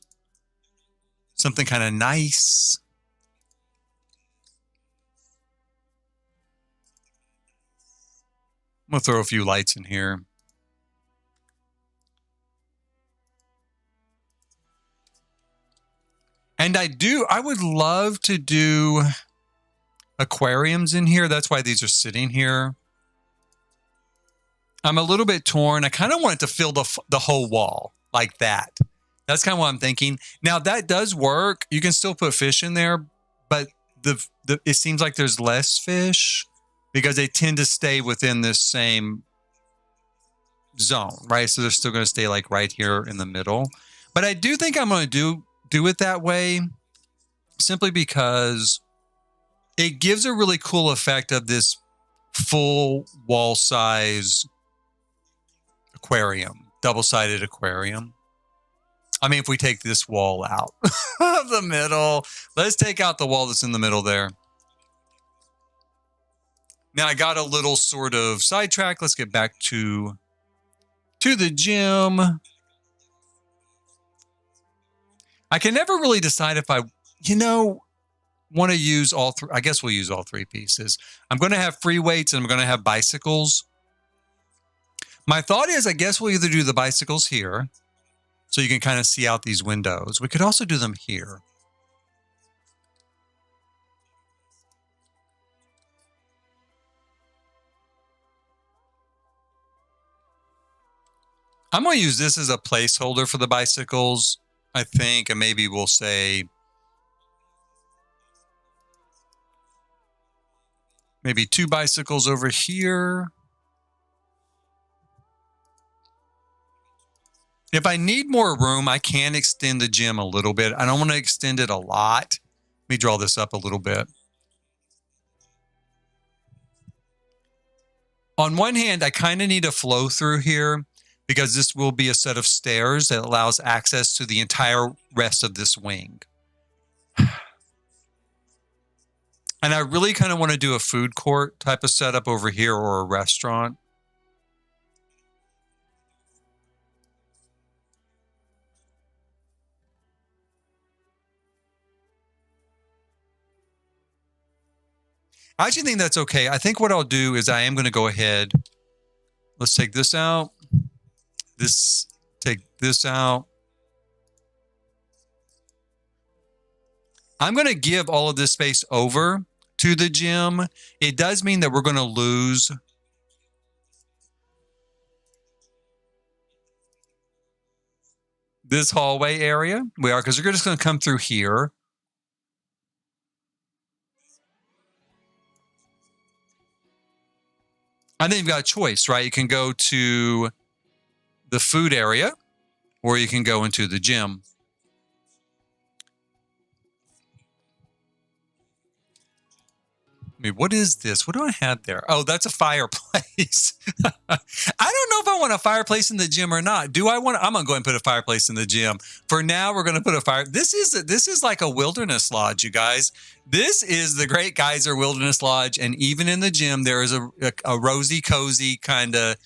Something kind of nice. I'm going to throw a few lights in here. And I would love to do aquariums in here. That's why these are sitting here. I'm a little bit torn. I kind of want it to fill the whole wall like that. That's kind of what I'm thinking. Now that does work. You can still put fish in there, but it seems like there's less fish because they tend to stay within this same zone, right? So they're still going to stay like right here in the middle. But I do think I'm going to do it that way simply because it gives a really cool effect of this full wall size aquarium, double-sided aquarium. I mean, if we take this wall out of the middle, let's take out the wall that's in the middle there. Now I got a little sort of sidetrack. Let's get back to the gym. I can never really decide if I, want to use all three. I guess we'll use all three pieces. I'm going to have free weights and I'm going to have bicycles. My thought is, I guess we'll either do the bicycles here so you can kind of see out these windows. We could also do them here. I'm going to use this as a placeholder for the bicycles, I think, and maybe we'll say maybe 2 bicycles over here. If I need more room, I can extend the gym a little bit. I don't want to extend it a lot. Let me draw this up a little bit. On one hand, I kind of need a flow through here because this will be a set of stairs that allows access to the entire rest of this wing. And I really kind of want to do a food court type of setup over here or a restaurant. I actually think that's okay. I think what I'll do is I am going to go ahead. Let's take this out. Take this out. I'm going to give all of this space over to the gym. It does mean that we're going to lose this hallway area. We are, because we're just going to come through here. And then you've got a choice, right? You can go to the food area or you can go into the gym. I mean, what is this? What do I have there? Oh, that's a fireplace. I don't know if I want a fireplace in the gym or not. Do I want? I'm gonna go ahead and put a fireplace in the gym. For now, we're gonna put a fire. This is like a wilderness lodge, you guys. This is the Great Geyser Wilderness Lodge, and even in the gym, there is a rosy, cozy kind of,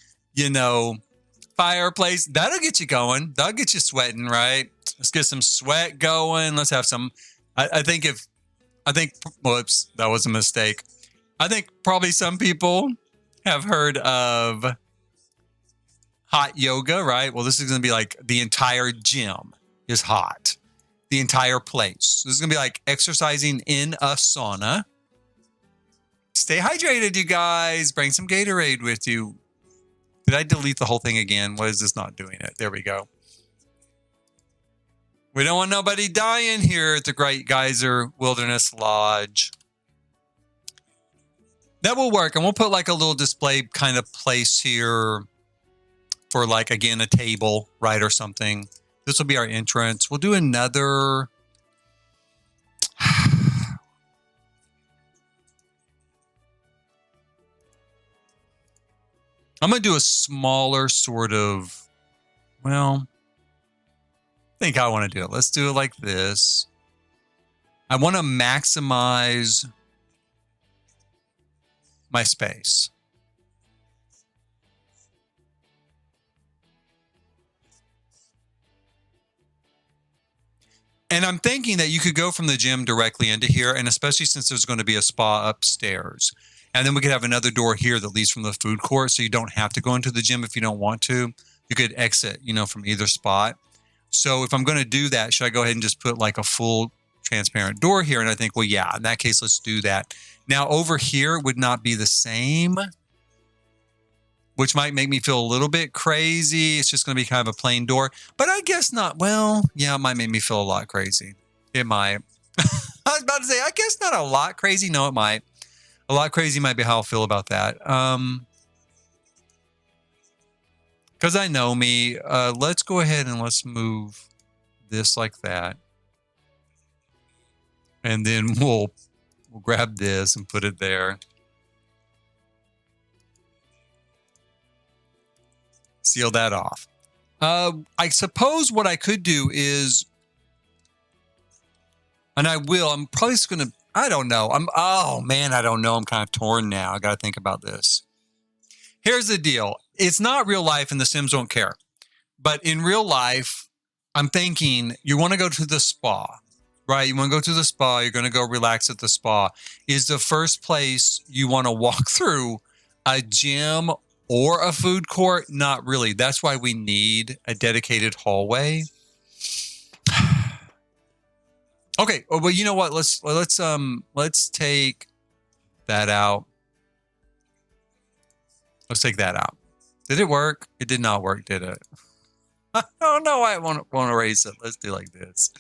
fireplace. That'll get you going. That'll get you sweating, right? Let's get some sweat going. Let's have some. Whoops, that was a mistake. I think probably some people have heard of hot yoga, right? Well, this is going to be like the entire gym is hot. The entire place. This is going to be like exercising in a sauna. Stay hydrated, you guys. Bring some Gatorade with you. Did I delete the whole thing again? Why is this not doing it? There we go. We don't want nobody dying here at the Great Geyser Wilderness Lodge. That will work. And we'll put like a little display kind of place here for like, again, a table, right, or something. This will be our entrance. We'll do another. I'm going to do a smaller sort of, well, I think I want to do it. Let's do it like this. I want to maximize my space. And I'm thinking that you could go from the gym directly into here, and especially since there's going to be a spa upstairs. And then we could have another door here that leads from the food court, so you don't have to go into the gym if you don't want to. You could exit, from either spot. So if I'm going to do that, should I go ahead and just put like a full transparent door here. And I think, well, yeah, in that case, let's do that. Now over here would not be the same, which might make me feel a little bit crazy. It's just going to be kind of a plain door, but I guess not. Well, yeah, it might make me feel a lot crazy. It might. I was about to say, I guess not a lot crazy. No, it might. A lot crazy might be how I'll feel about that. Because I know me. Let's go ahead and let's move this like that. And then we'll grab this and put it there. Seal that off. I suppose what I could do is, and I will, I'm probably just going to, I don't know. Oh man, I don't know. I'm kind of torn now. I got to think about this. Here's the deal. It's not real life and the Sims don't care. But in real life, I'm thinking you want to go to the spa, right? You want to go to the spa. You're going to go relax at the spa. Is the first place you want to walk through a gym or a food court? Not really. That's why we need a dedicated hallway. Okay. Well, you know what? Let's take that out. Let's take that out. Did it work? It did not work, did it? I don't know why I won't erase it. Let's do like this.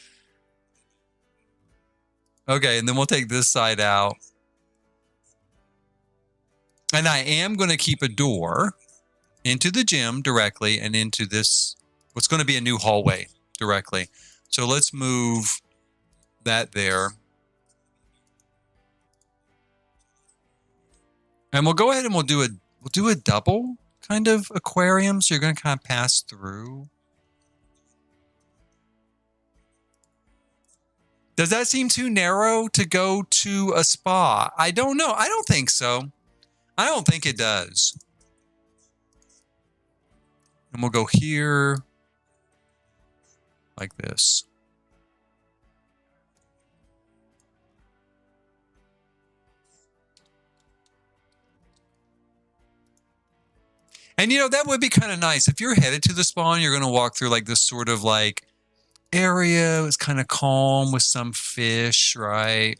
Okay, and then we'll take this side out. And I am going to keep a door into the gym directly and into this, what's going to be a new hallway directly. So let's move that there. And we'll go ahead and we'll do a double kind of aquarium. So you're going to kind of pass through. Does that seem too narrow to go to a spa? I don't know. I don't think so. I don't think it does. And we'll go here like this. And, you know, that would be kind of nice. If you're headed to the spa and you're going to walk through like this sort of like area, it's kind of calm with some fish, right?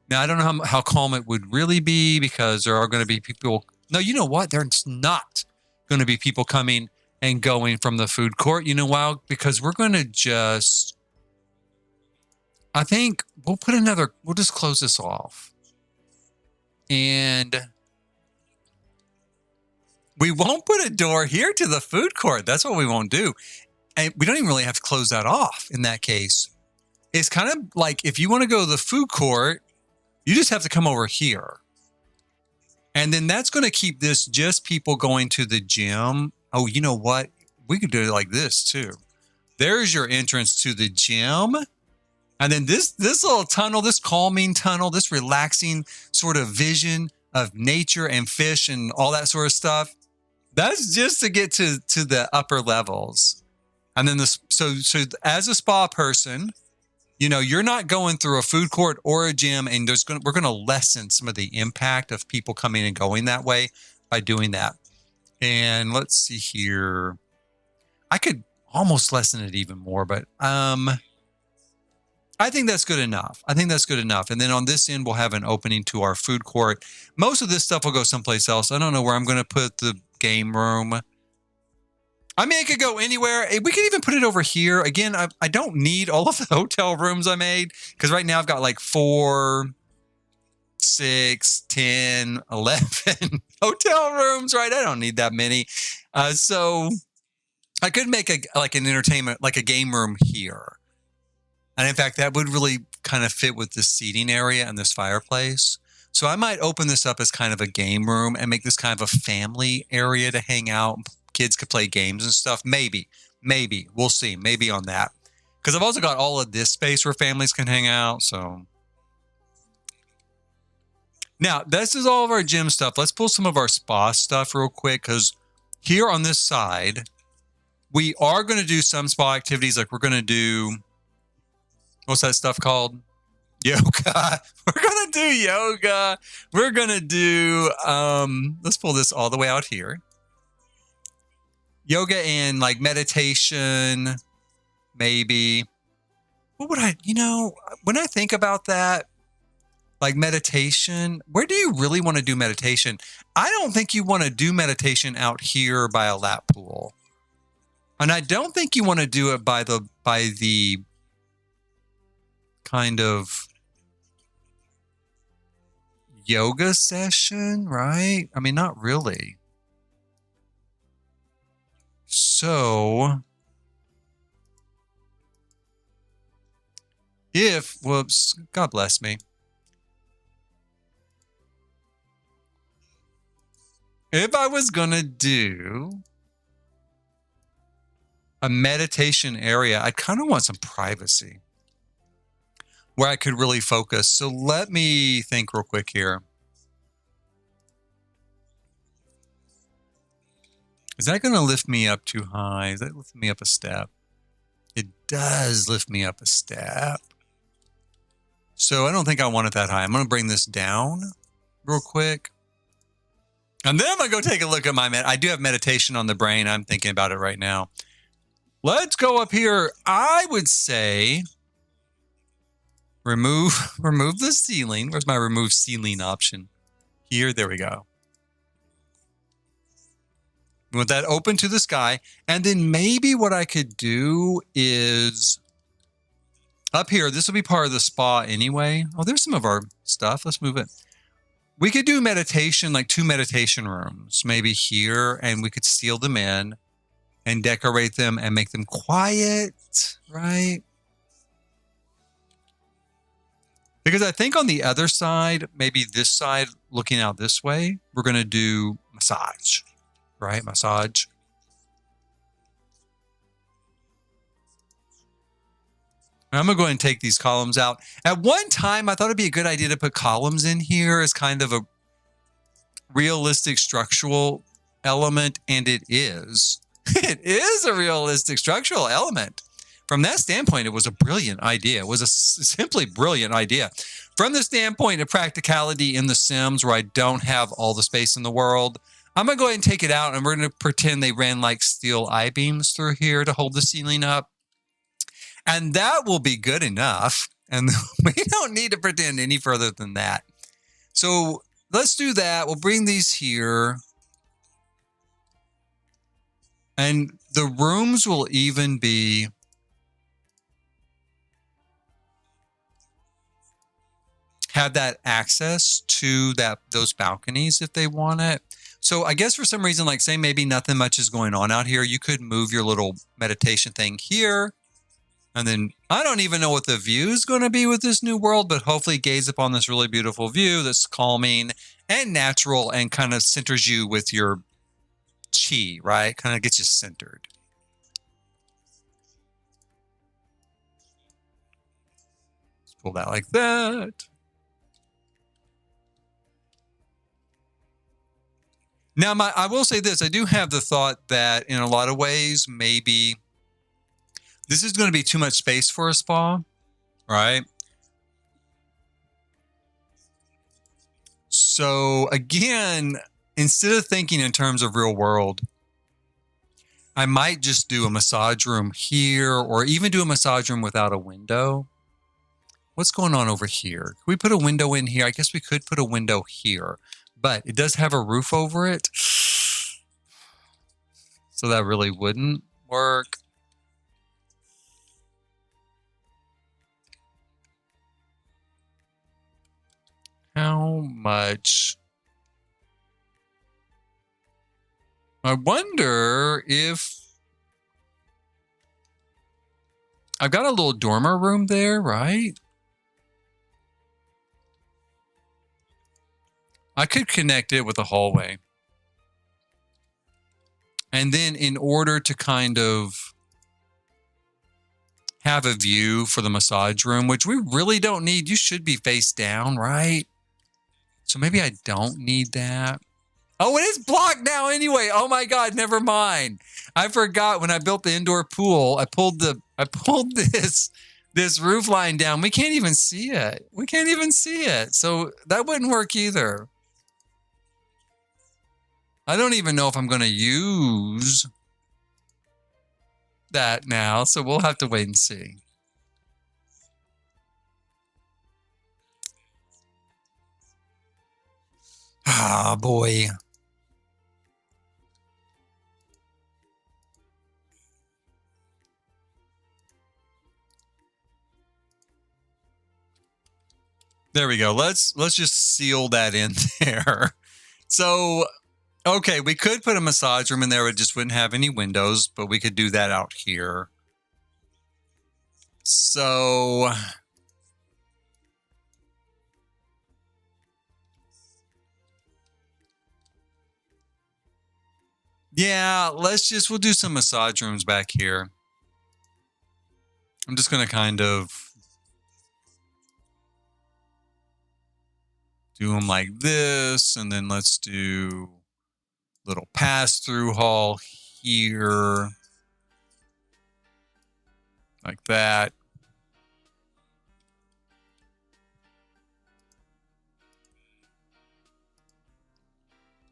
Now, I don't know how calm it would really be because there are going to be people. No, you know what? There's not going to be people coming and going from the food court. You know why? Because we're going to just, I think we'll just close this off. And we won't put a door here to the food court. That's what we won't do. And we don't even really have to close that off in that case. It's kind of like if you want to go to the food court, you just have to come over here. And then that's going to keep this just people going to the gym. Oh, you know what? We could do it like this too. There's your entrance to the gym. And then this little tunnel, this calming tunnel, this relaxing sort of vision of nature and fish and all that sort of stuff. That's just to get to the upper levels. And then so as a spa person, you know, you're not going through a food court or a gym, and we're going to lessen some of the impact of people coming and going that way by doing that. And let's see here. I could almost lessen it even more, but I think that's good enough. I think that's good enough. And then on this end, we'll have an opening to our food court. Most of this stuff will go someplace else. I don't know where I'm going to put the game room. I mean, it could go anywhere. We could even put it over here. Again, I don't need all of the hotel rooms I made because right now I've got like 4, 6, 10, 11 hotel rooms, right? I don't need that many. So I could make an entertainment, like a game room here. And in fact, that would really kind of fit with this seating area and this fireplace. So I might open this up as kind of a game room and make this kind of a family area to hang out. Kids could play games and stuff. Maybe. We'll see. Maybe on that. Because I've also got all of this space where families can hang out. So now, this is all of our gym stuff. Let's pull some of our spa stuff real quick. Because here on this side, we are going to do some spa activities. Like we're going to do, what's that stuff called? Yoga. We're going to do yoga. We're going to do, let's pull this all the way out here. Yoga and like meditation, maybe. what would I, when I think about that, like meditation, where do you really want to do meditation? I don't think you want to do meditation out here by a lap pool. And I don't think you want to do it by the kind of yoga session, right? I mean, not really. So whoops, God bless me. If I was going to do a meditation area, I'd kind of want some privacy where I could really focus. So let me think real quick here. Is that going to lift me up too high? Is that lifting me up a step? It does lift me up a step. So I don't think I want it that high. I'm going to bring this down real quick. And then I'm going to go take a look at I do have meditation on the brain. I'm thinking about it right now. Let's go up here. I would say remove the ceiling. Where's my remove ceiling option? Here, there we go. We want that open to the sky. And then maybe what I could do is up here, this will be part of the spa anyway. Oh, there's some of our stuff. Let's move it. We could do meditation, like 2 meditation rooms, maybe here, and we could seal them in and decorate them and make them quiet, right? Because I think on the other side, maybe this side looking out this way, we're going to do massage, right? Massage. I'm going to go ahead and take these columns out. At one time, I thought it'd be a good idea to put columns in here as kind of a realistic structural element, and it is. It is a realistic structural element. From that standpoint, it was a brilliant idea. It was a simply brilliant idea. From the standpoint of practicality in The Sims, where I don't have all the space in the world, I'm going to go ahead and take it out, and we're going to pretend they ran like steel I-beams through here to hold the ceiling up. And that will be good enough. And we don't need to pretend any further than that. So let's do that. We'll bring these here. And the rooms will even be have that access to those balconies if they want it. So I guess for some reason, like say maybe nothing much is going on out here, you could move your little meditation thing here. And then I don't even know what the view is going to be with this new world, but hopefully gaze upon this really beautiful view that's calming and natural and kind of centers you with your chi, right? Kind of gets you centered. Let's pull that like that. Now, I will say this. I do have the thought that in a lot of ways, maybe this is going to be too much space for a spa, right? So again, instead of thinking in terms of real world, I might just do a massage room here or even do a massage room without a window. What's going on over here? Can we put a window in here? I guess we could put a window here, but it does have a roof over it. So that really wouldn't work. How much? I wonder if I've got a little dormer room there, right? I could connect it with a hallway. And then in order to kind of have a view for the massage room, which we really don't need, you should be face down, right? So maybe I don't need that. Oh, it is blocked now anyway. Oh my God, never mind. I forgot when I built the indoor pool, I pulled this roof line down. We can't even see it. We can't even see it. So that wouldn't work either. I don't even know if I'm going to use that now. So we'll have to wait and see. Ah, boy. There we go. Let's just seal that in there. So, okay, we could put a massage room in there. It just wouldn't have any windows, but we could do that out here. So, yeah, we'll do some massage rooms back here. I'm just going to kind of do them like this, and then let's do little pass-through hall here, like that.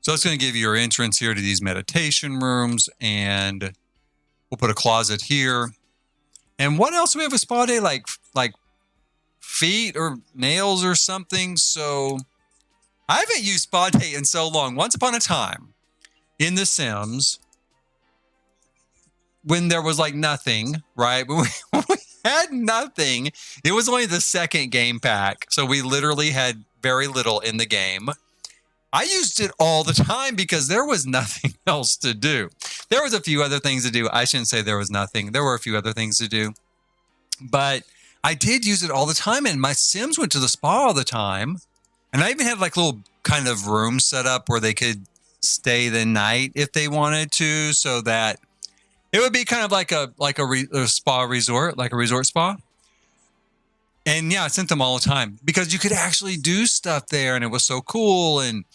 So that's going to give you your entrance here to these meditation rooms, and we'll put a closet here. And what else do we have a spa day? Like feet or nails or something. So I haven't used spa day in so long. Once upon a time in The Sims, when there was like nothing, right? When we had nothing, it was only the second game pack. So we literally had very little in the game. I used it all the time because there was nothing else to do. There was a few other things to do. I shouldn't say there was nothing. There were a few other things to do. But I did use it all the time. And my Sims went to the spa all the time. And I even had like little kind of rooms set up where they could stay the night if they wanted to. So that it would be kind of like a spa resort, like a resort spa. And yeah, I sent them all the time because you could actually do stuff there and it was so cool and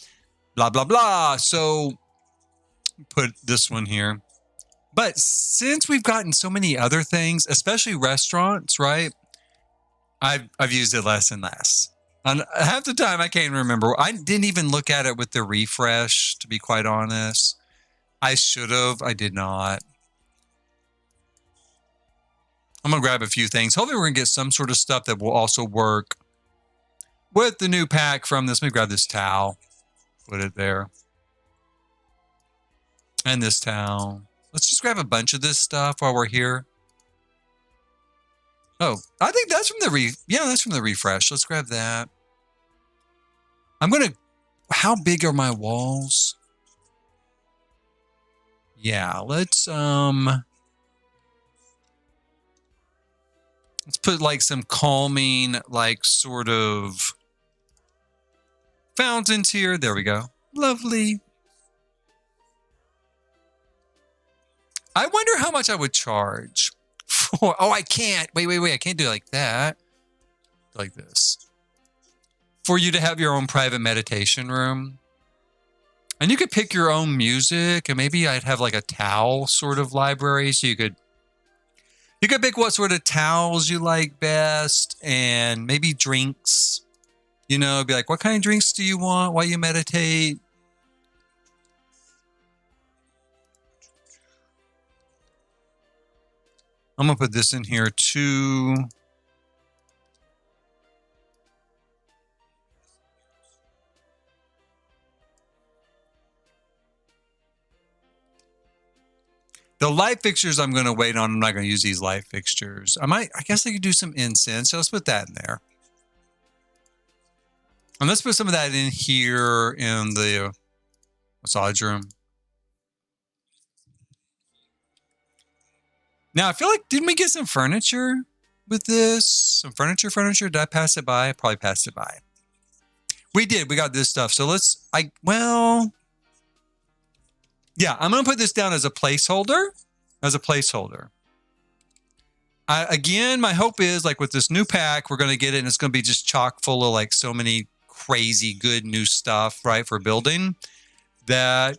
blah, blah, blah. So put this one here. But since we've gotten so many other things, especially restaurants, right? I've used it less and less. And half the time I can't remember. I didn't even look at it with the refresh, to be quite honest. I should have. I did not. I'm going to grab a few things. Hopefully we're going to get some sort of stuff that will also work with the new pack from this. Let me grab this towel. Put it there. And this towel. Let's just grab a bunch of this stuff while we're here. Oh, I think that's from the that's from the refresh. Let's grab that. I'm going to... How big are my walls? Yeah, let's put like some calming, like sort of fountains here. There we go. Lovely. I wonder how much I would charge for... Oh, I can't. Wait. I can't do it like that. Like this. For you to have your own private meditation room. And you could pick your own music. And maybe I'd have like a towel sort of library. So you could pick what sort of towels you like best. And maybe drinks. You know, be like, what kind of drinks do you want while you meditate? I'm going to put this in here too. The light fixtures I'm going to wait on. I'm not going to use these light fixtures. I guess I could do some incense. So let's put that in there. And let's put some of that in here in the massage room. Now, I feel like, didn't we get some furniture with this? Some furniture? Did I pass it by? I probably passed it by. We did. We got this stuff. So yeah, I'm going to put this down as a placeholder. Again, my hope is like with this new pack, we're going to get it and it's going to be just chock full of like so many crazy good new stuff, right, for building that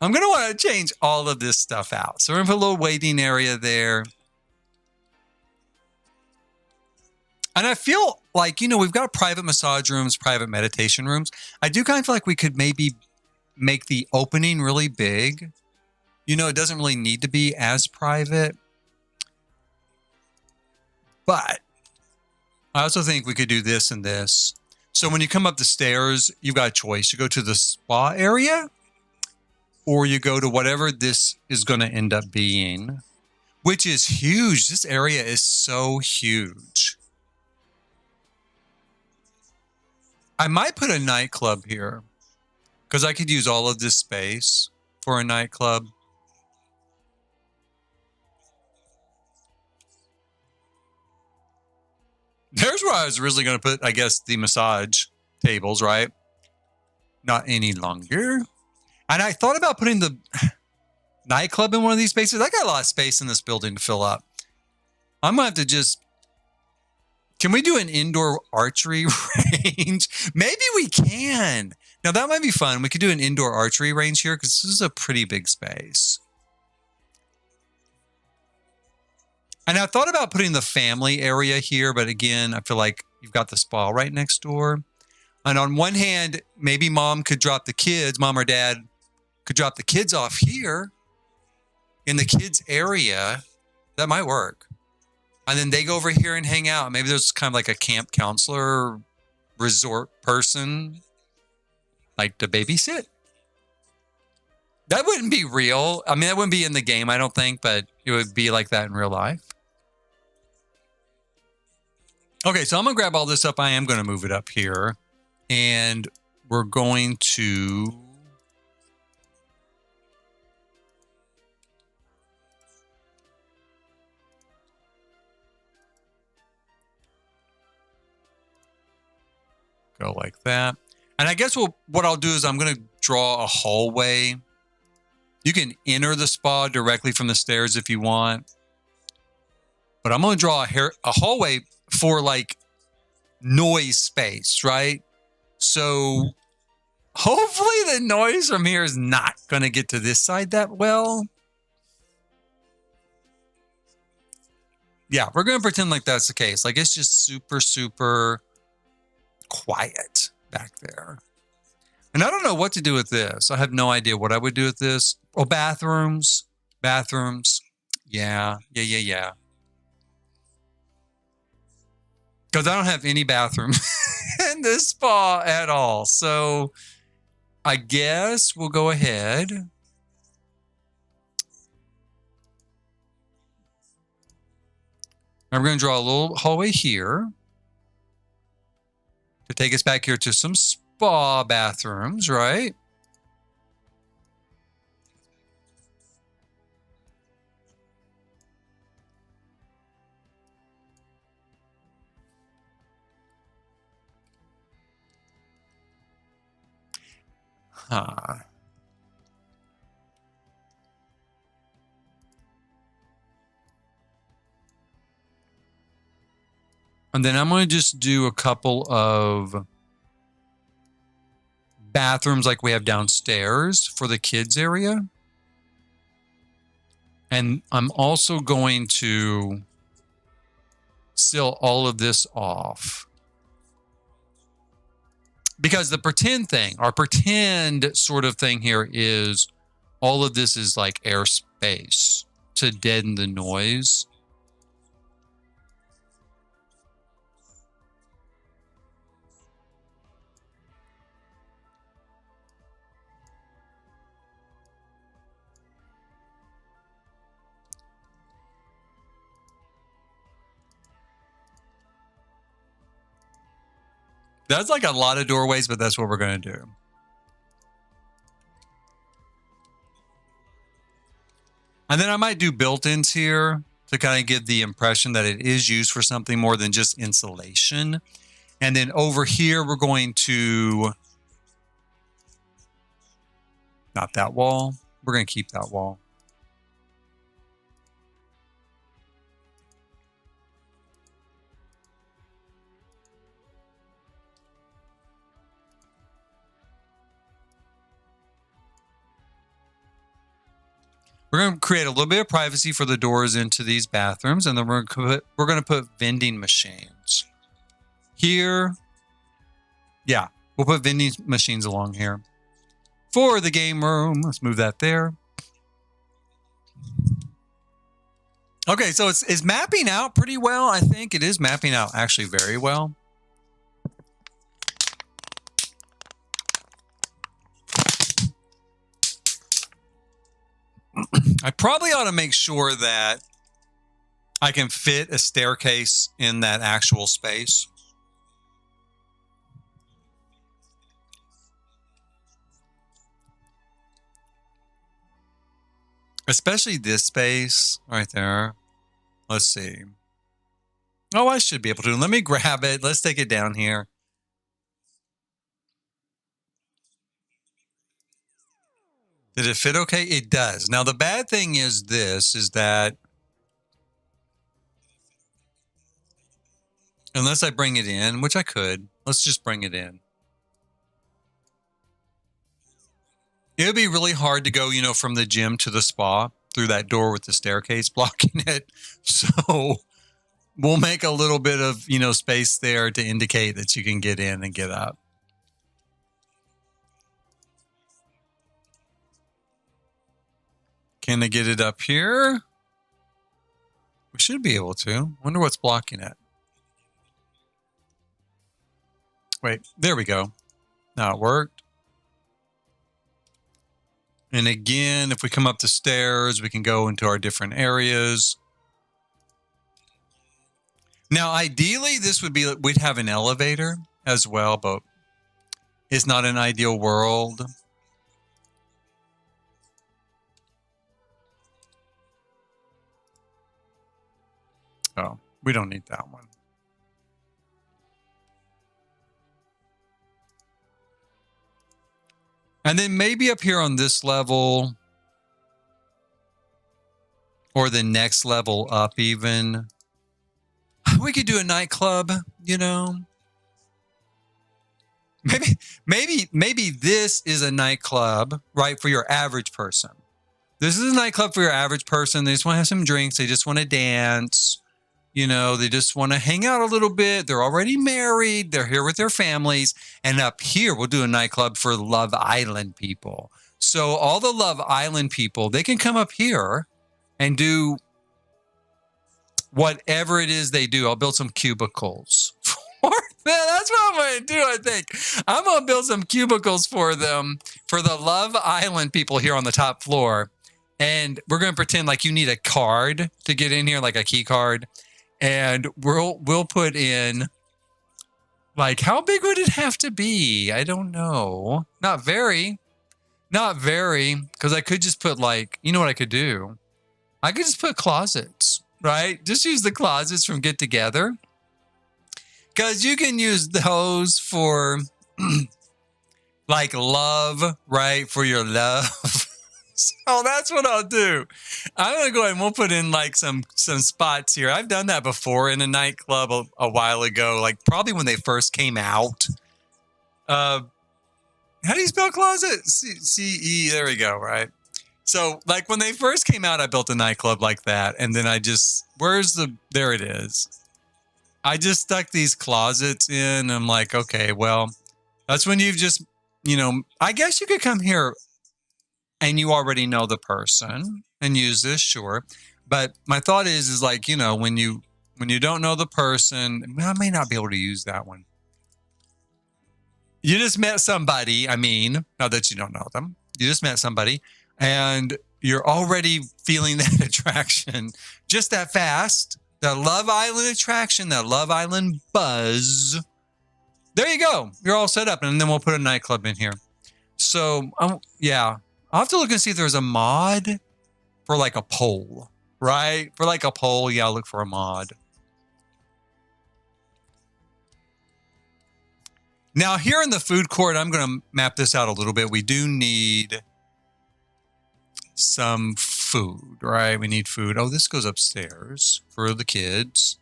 I'm going to want to change all of this stuff out. So we're going to put a little waiting area there. And I feel like, you know, we've got private massage rooms, private meditation rooms. I do kind of feel like we could maybe make the opening really big. You know, it doesn't really need to be as private. But I also think we could do this and this. So when you come up the stairs, you've got a choice. You go to the spa area or you go to whatever this is going to end up being, which is huge. This area is so huge. I might put a nightclub here because I could use all of this space for a nightclub. There's where I was originally going to put, I guess, the massage tables, right? Not any longer. And I thought about putting the nightclub in one of these spaces. I got a lot of space in this building to fill up. I'm going to have to just... Can we do an indoor archery range? Maybe we can. Now, that might be fun. We could do an indoor archery range here because this is a pretty big space. And I thought about putting the family area here, but again, I feel like you've got the spa right next door. And on one hand, maybe mom could drop the kids, mom or dad could drop the kids off here in the kids area. That might work. And then they go over here and hang out. Maybe there's kind of like a camp counselor resort person like to babysit. That wouldn't be real. I mean, that wouldn't be in the game, I don't think, but it would be like that in real life. Okay, so I'm going to grab all this up. I am going to move it up here. And we're going to... go like that. And I guess what I'll do is I'm going to draw a hallway. You can enter the spa directly from the stairs if you want. But I'm going to draw a hallway for like noise space, right? So hopefully the noise from here is not going to get to this side that well. Yeah, we're going to pretend like that's the case. Like it's just super, super quiet back there. And I don't know what to do with this. I have no idea what I would do with this. Oh, bathrooms. Bathrooms. Yeah. Because I don't have any bathrooms in this spa at all. So I guess we'll go ahead. I'm going to draw a little hallway here to take us back here to some spa bathrooms, right? Huh. And then I'm going to just do a couple of bathrooms like we have downstairs for the kids area. And I'm also going to seal all of this off. Because the pretend thing, our pretend sort of thing here is all of this is like airspace to deaden the noise. That's like a lot of doorways, but that's what we're going to do. And then I might do built-ins here to kind of give the impression that it is used for something more than just insulation. And then over here, we're going to... not that wall. We're going to keep that wall. We're going to create a little bit of privacy for the doors into these bathrooms, and then we're going to put vending machines here. Yeah, we'll put vending machines along here for the game room. Let's move that there. Okay, so it's mapping out pretty well. I think it is mapping out actually very well. I probably ought to make sure that I can fit a staircase in that actual space. Especially this space right there. Let's see. Oh, I should be able to. Let me grab it. Let's take it down here. Did it fit okay? It does. Now, the bad thing is this, is that unless I bring it in, which I could, let's just bring it in. It would be really hard to go, from the gym to the spa through that door with the staircase blocking it. So we'll make a little bit of, space there to indicate that you can get in and get up. Can I get it up here? We should be able to. Wonder what's blocking it. Wait, there we go. Now it worked. And again, if we come up the stairs, we can go into our different areas. Now, ideally, this would be, we'd have an elevator as well, but it's not an ideal world. Oh, we don't need that one. And then maybe up here on this level, or the next level up even, we could do a nightclub, Maybe this is a nightclub, right, for your average person. This is a nightclub for your average person. They just want to have some drinks. They just want to dance. They just want to hang out a little bit. They're already married. They're here with their families. And up here, we'll do a nightclub for Love Island people. So all the Love Island people, they can come up here and do whatever it is they do. I'll build some cubicles for them. That's what I'm going to do, I think. I'm going to build some cubicles for them, for the Love Island people here on the top floor. And we're going to pretend like you need a card to get in here, like a key card. And we'll put in, like, how big would it have to be? I don't know. Not very, because I could just put, like, you know what I could do? I could just put closets, right? Just use the closets from Get Together. Because you can use those for, like, love, right? For your love. So that's what I'll do. I'm going to go ahead and we'll put in like some spots here. I've done that before in a nightclub a while ago, like probably when they first came out. How do you spell closet? C-E, there we go, right? So like when they first came out, I built a nightclub like that. And then there it is. I just stuck these closets in. I'm like, okay, well, that's when you've just, I guess you could come here and you already know the person and use this, sure. But my thought is like, when you don't know the person, I may not be able to use that one. You just met somebody. I mean, not that you don't know them. You just met somebody and you're already feeling that attraction just that fast. That Love Island attraction, that Love Island buzz. There you go. You're all set up. And then we'll put a nightclub in here. So, yeah. I'll have to look and see if there's a mod for like a poll, right? For like a poll, yeah, I'll look for a mod. Now here in the food court, I'm going to map this out a little bit. We do need some food, right? We need food. Oh, this goes upstairs for the kids.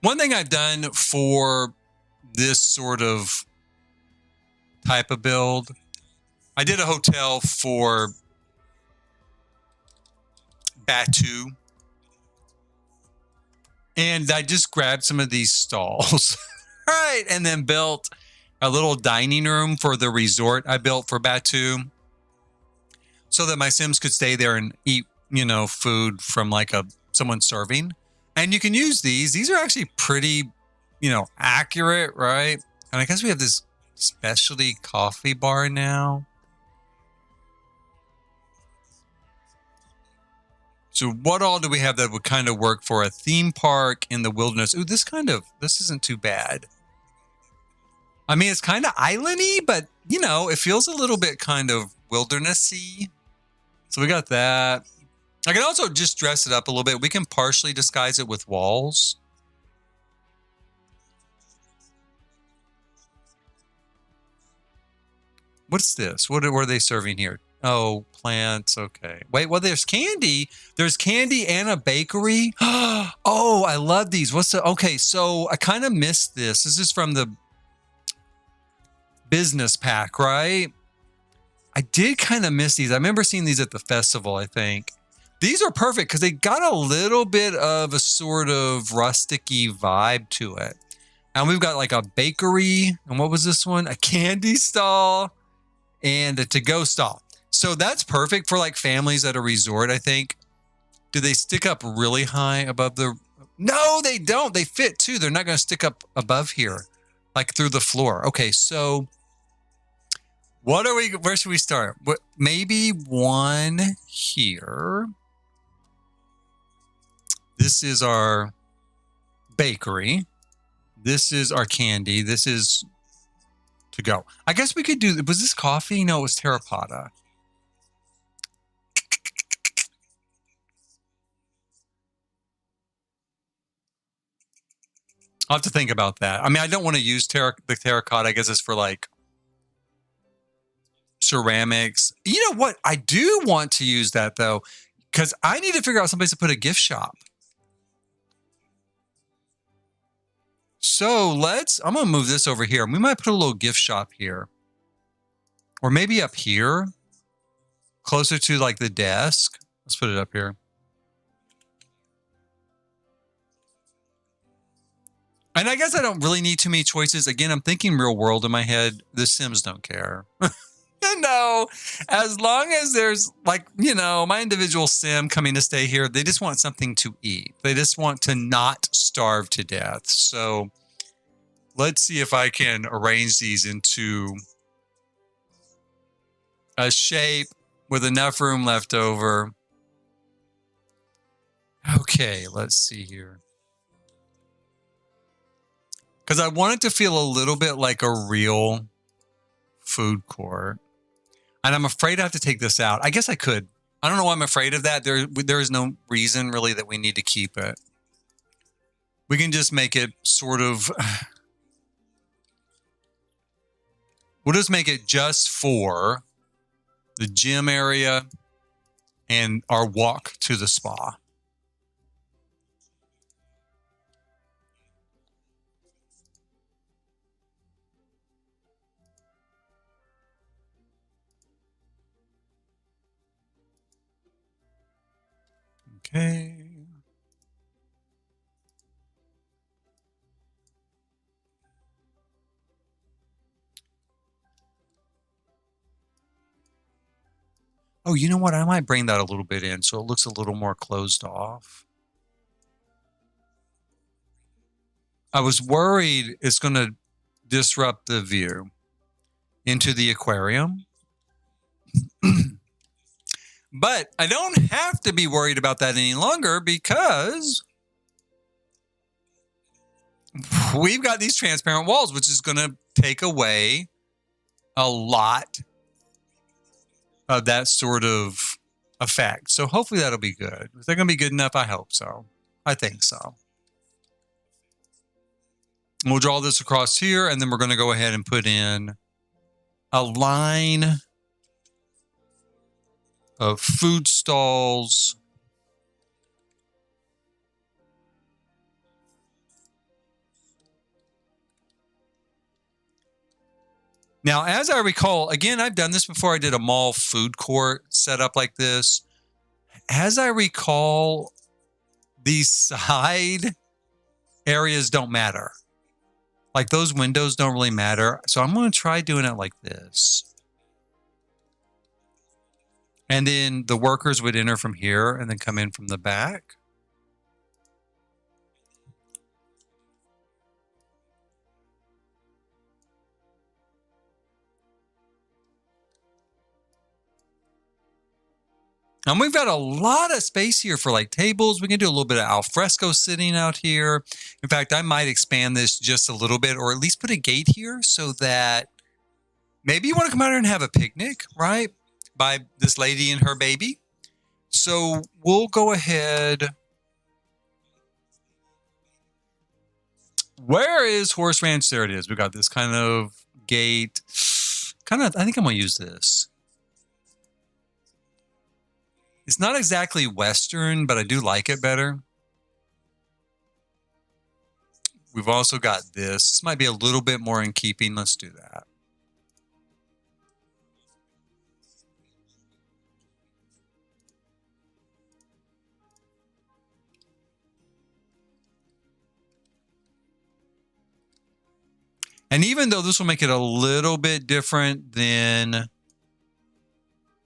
One thing I've done for this sort of type of build, I did a hotel for Batu, and I just grabbed some of these stalls, right, and then built a little dining room for the resort I built for Batu, so that my Sims could stay there and eat, food from like someone serving. And you can use these. These are actually pretty, accurate, right? And I guess we have this specialty coffee bar now. So what all do we have that would kind of work for a theme park in the wilderness? Ooh, this isn't too bad. I mean, it's kind of islandy, but you know, it feels a little bit kind of wildernessy. So we got that. I can also just dress it up a little bit. We can partially disguise it with walls. What's this? What are they serving here? Oh, plants. Okay. Wait, well, there's candy. There's candy and a bakery. Oh, I love these. Okay, so I kind of missed this. This is from the business pack, right? I did kind of miss these. I remember seeing these at the festival, I think. These are perfect because they got a little bit of a sort of rusticy vibe to it. And we've got like a bakery. And what was this one? A candy stall and a to-go stall. So that's perfect for like families at a resort, I think. Do they stick up really high above the... No, they don't. They fit too. They're not going to stick up above here, like through the floor. Okay, so where should we start? Maybe one here. This is our bakery. This is our candy. This is to go. I guess we could do... Was this coffee? No, it was terracotta. I'll have to think about that. I mean, I don't want to use the terracotta. I guess it's for like ceramics. You know what? I do want to use that though, because I need to figure out someplace to put a gift shop. So I'm going to move this over here. We might put a little gift shop here. Or maybe up here, closer to like the desk. Let's put it up here. And I guess I don't really need too many choices. Again, I'm thinking real world in my head. The Sims don't care. No, as long as there's like, you know, my individual Sim coming to stay here, they just want something to eat. They just want to not starve to death. So let's see if I can arrange these into a shape with enough room left over. Okay, let's see here. Because I want it to feel a little bit like a real food court. And I'm afraid I have to take this out. I guess I could. I don't know why I'm afraid of that. There is no reason really that we need to keep it. We can just make it sort of... We'll just make it just for the gym area and our walk to the spa. Okay. Oh, you know what? I might bring that a little bit in so it looks a little more closed off. I was worried it's going to disrupt the view into the aquarium. But I don't have to be worried about that any longer because we've got these transparent walls, which is going to take away a lot of that sort of effect. So hopefully that'll be good. Is that going to be good enough? I hope so. I think so. And we'll draw this across here, and then we're going to go ahead and put in a line of food stalls. Now, as I recall, again, I've done this before. I did a mall food court set up like this. As I recall, these side areas don't matter. Like those windows don't really matter. So I'm going to try doing it like this. And then the workers would enter from here and then come in from the back. And we've got a lot of space here for like tables. We can do a little bit of al fresco sitting out here. In fact, I might expand this just a little bit, or at least put a gate here so that maybe you want to come out here and have a picnic, right? By this lady and her baby. So we'll go ahead. Where is Horse Ranch? There it is. We got this kind of gate. I think I'm going to use this. It's not exactly Western, but I do like it better. We've also got this. This might be a little bit more in keeping. Let's do that. And even though this will make it a little bit different than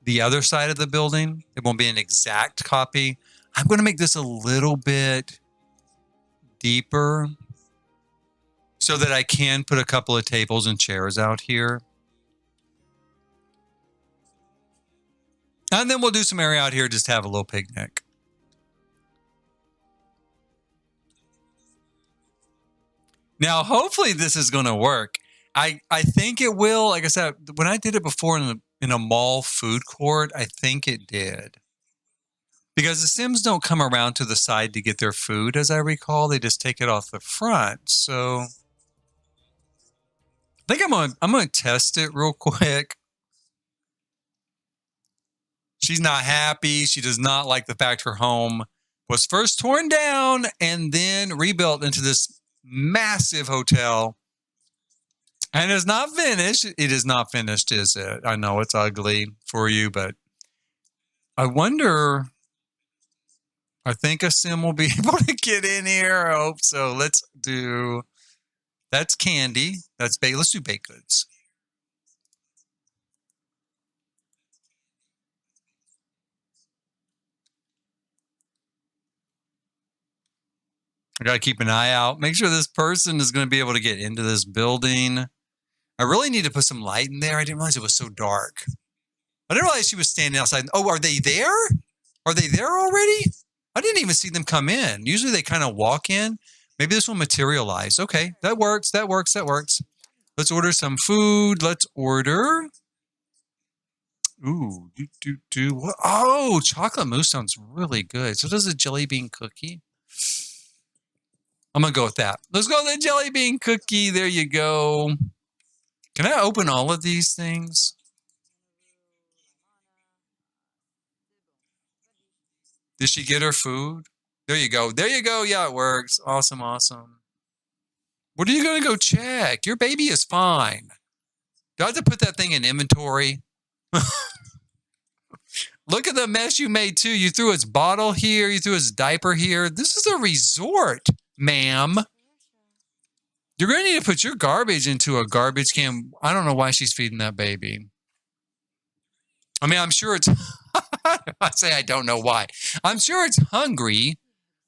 the other side of the building, it won't be an exact copy. I'm going to make this a little bit deeper so that I can put a couple of tables and chairs out here. And then we'll do some area out here just to have a little picnic. Now, hopefully this is going to work. I think it will. Like I said, when I did it before in a mall food court, I think it did. Because the Sims don't come around to the side to get their food, as I recall. They just take it off the front. So I think I'm gonna test it real quick. She's not happy. She does not like the fact her home was first torn down and then rebuilt into this massive hotel. And it's not finished. It is not finished, is it? I know it's ugly for you, but I wonder. I think a Sim will be able to get in here. I hope so. Let's do. That's candy. That's baked. Let's do baked goods. I got to keep an eye out. Make sure this person is going to be able to get into this building. I really need to put some light in there. I didn't realize it was so dark. I didn't realize she was standing outside. Oh, are they there? Are they there already? I didn't even see them come in. Usually they kind of walk in. Maybe this will materialize. Okay, that works. That works. That works. Let's order some food. Let's order. Ooh, what? Oh, chocolate mousse sounds really good. So does a jelly bean cookie. I'm going to go with that. Let's go with the jelly bean cookie. There you go. Can I open all of these things? Did she get her food? There you go. There you go. Yeah, it works. Awesome, awesome. What are you going to go check? Your baby is fine. Do I have to put that thing in inventory? Look at the mess you made, too. You threw its bottle here. You threw its diaper here. This is a resort, ma'am. You're going to need to put your garbage into a garbage can. I don't know why she's feeding that baby. I mean, I'm sure it's... I say I don't know why. I'm sure it's hungry,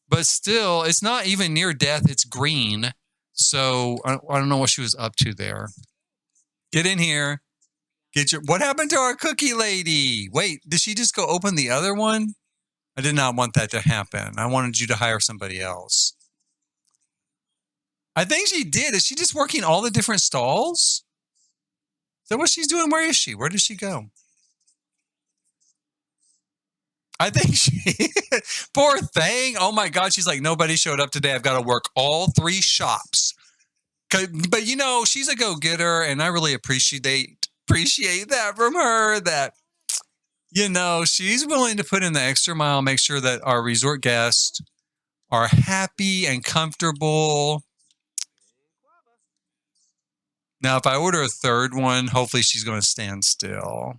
but still, it's not even near death. It's green. So I don't know what she was up to there. Get in here. What happened to our cookie lady? Wait, did she just go open the other one? I did not want that to happen. I wanted you to hire somebody else. I think she did. Is she just working all the different stalls? Is that what she's doing? Where is she? Where did she go? I think she, poor thing. Oh my God. She's like, nobody showed up today. I've got to work all 3 shops. But you know, she's a go-getter and I really appreciate that from her, that, you know, she's willing to put in the extra mile, make sure that our resort guests are happy and comfortable. Now, if I order a third one, hopefully she's going to stand still.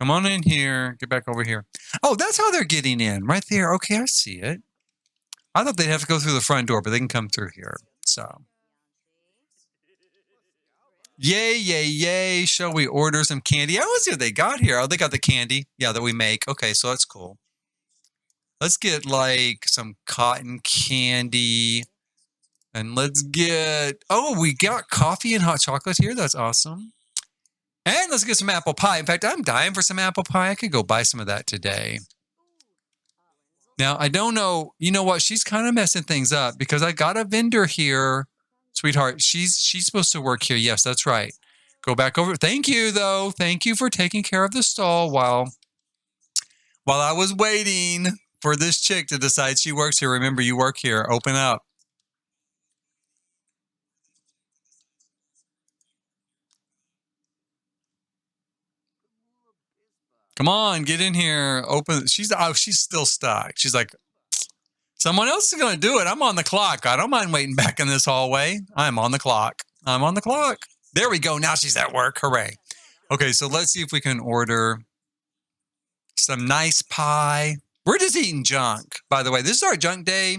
Come on in here. Get back over here. Oh, that's how they're getting in. Right there. Okay, I see it. I thought they'd have to go through the front door, but they can come through here. So. Yay, yay, yay. Shall we order some candy? I want to see what they got here. Oh, they got the candy. Yeah, that we make. Okay, so that's cool. Let's get like some cotton candy. And let's get, oh, we got coffee and hot chocolate here. That's awesome. And let's get some apple pie. In fact, I'm dying for some apple pie. I could go buy some of that today. Now, I don't know. You know what? She's kind of messing things up because I got a vendor here. Sweetheart, she's supposed to work here. Yes, that's right. Go back over. Thank you, though. Thank you for taking care of the stall while I was waiting for this chick to decide she works here. Remember, you work here. Open up. Come on, get in here. Open. She's still stuck. She's like, someone else is going to do it. I'm on the clock. I don't mind waiting back in this hallway. I'm on the clock. I'm on the clock. There we go. Now she's at work. Hooray. Okay, so let's see if we can order some nice pie. We're just eating junk, by the way. This is our junk day.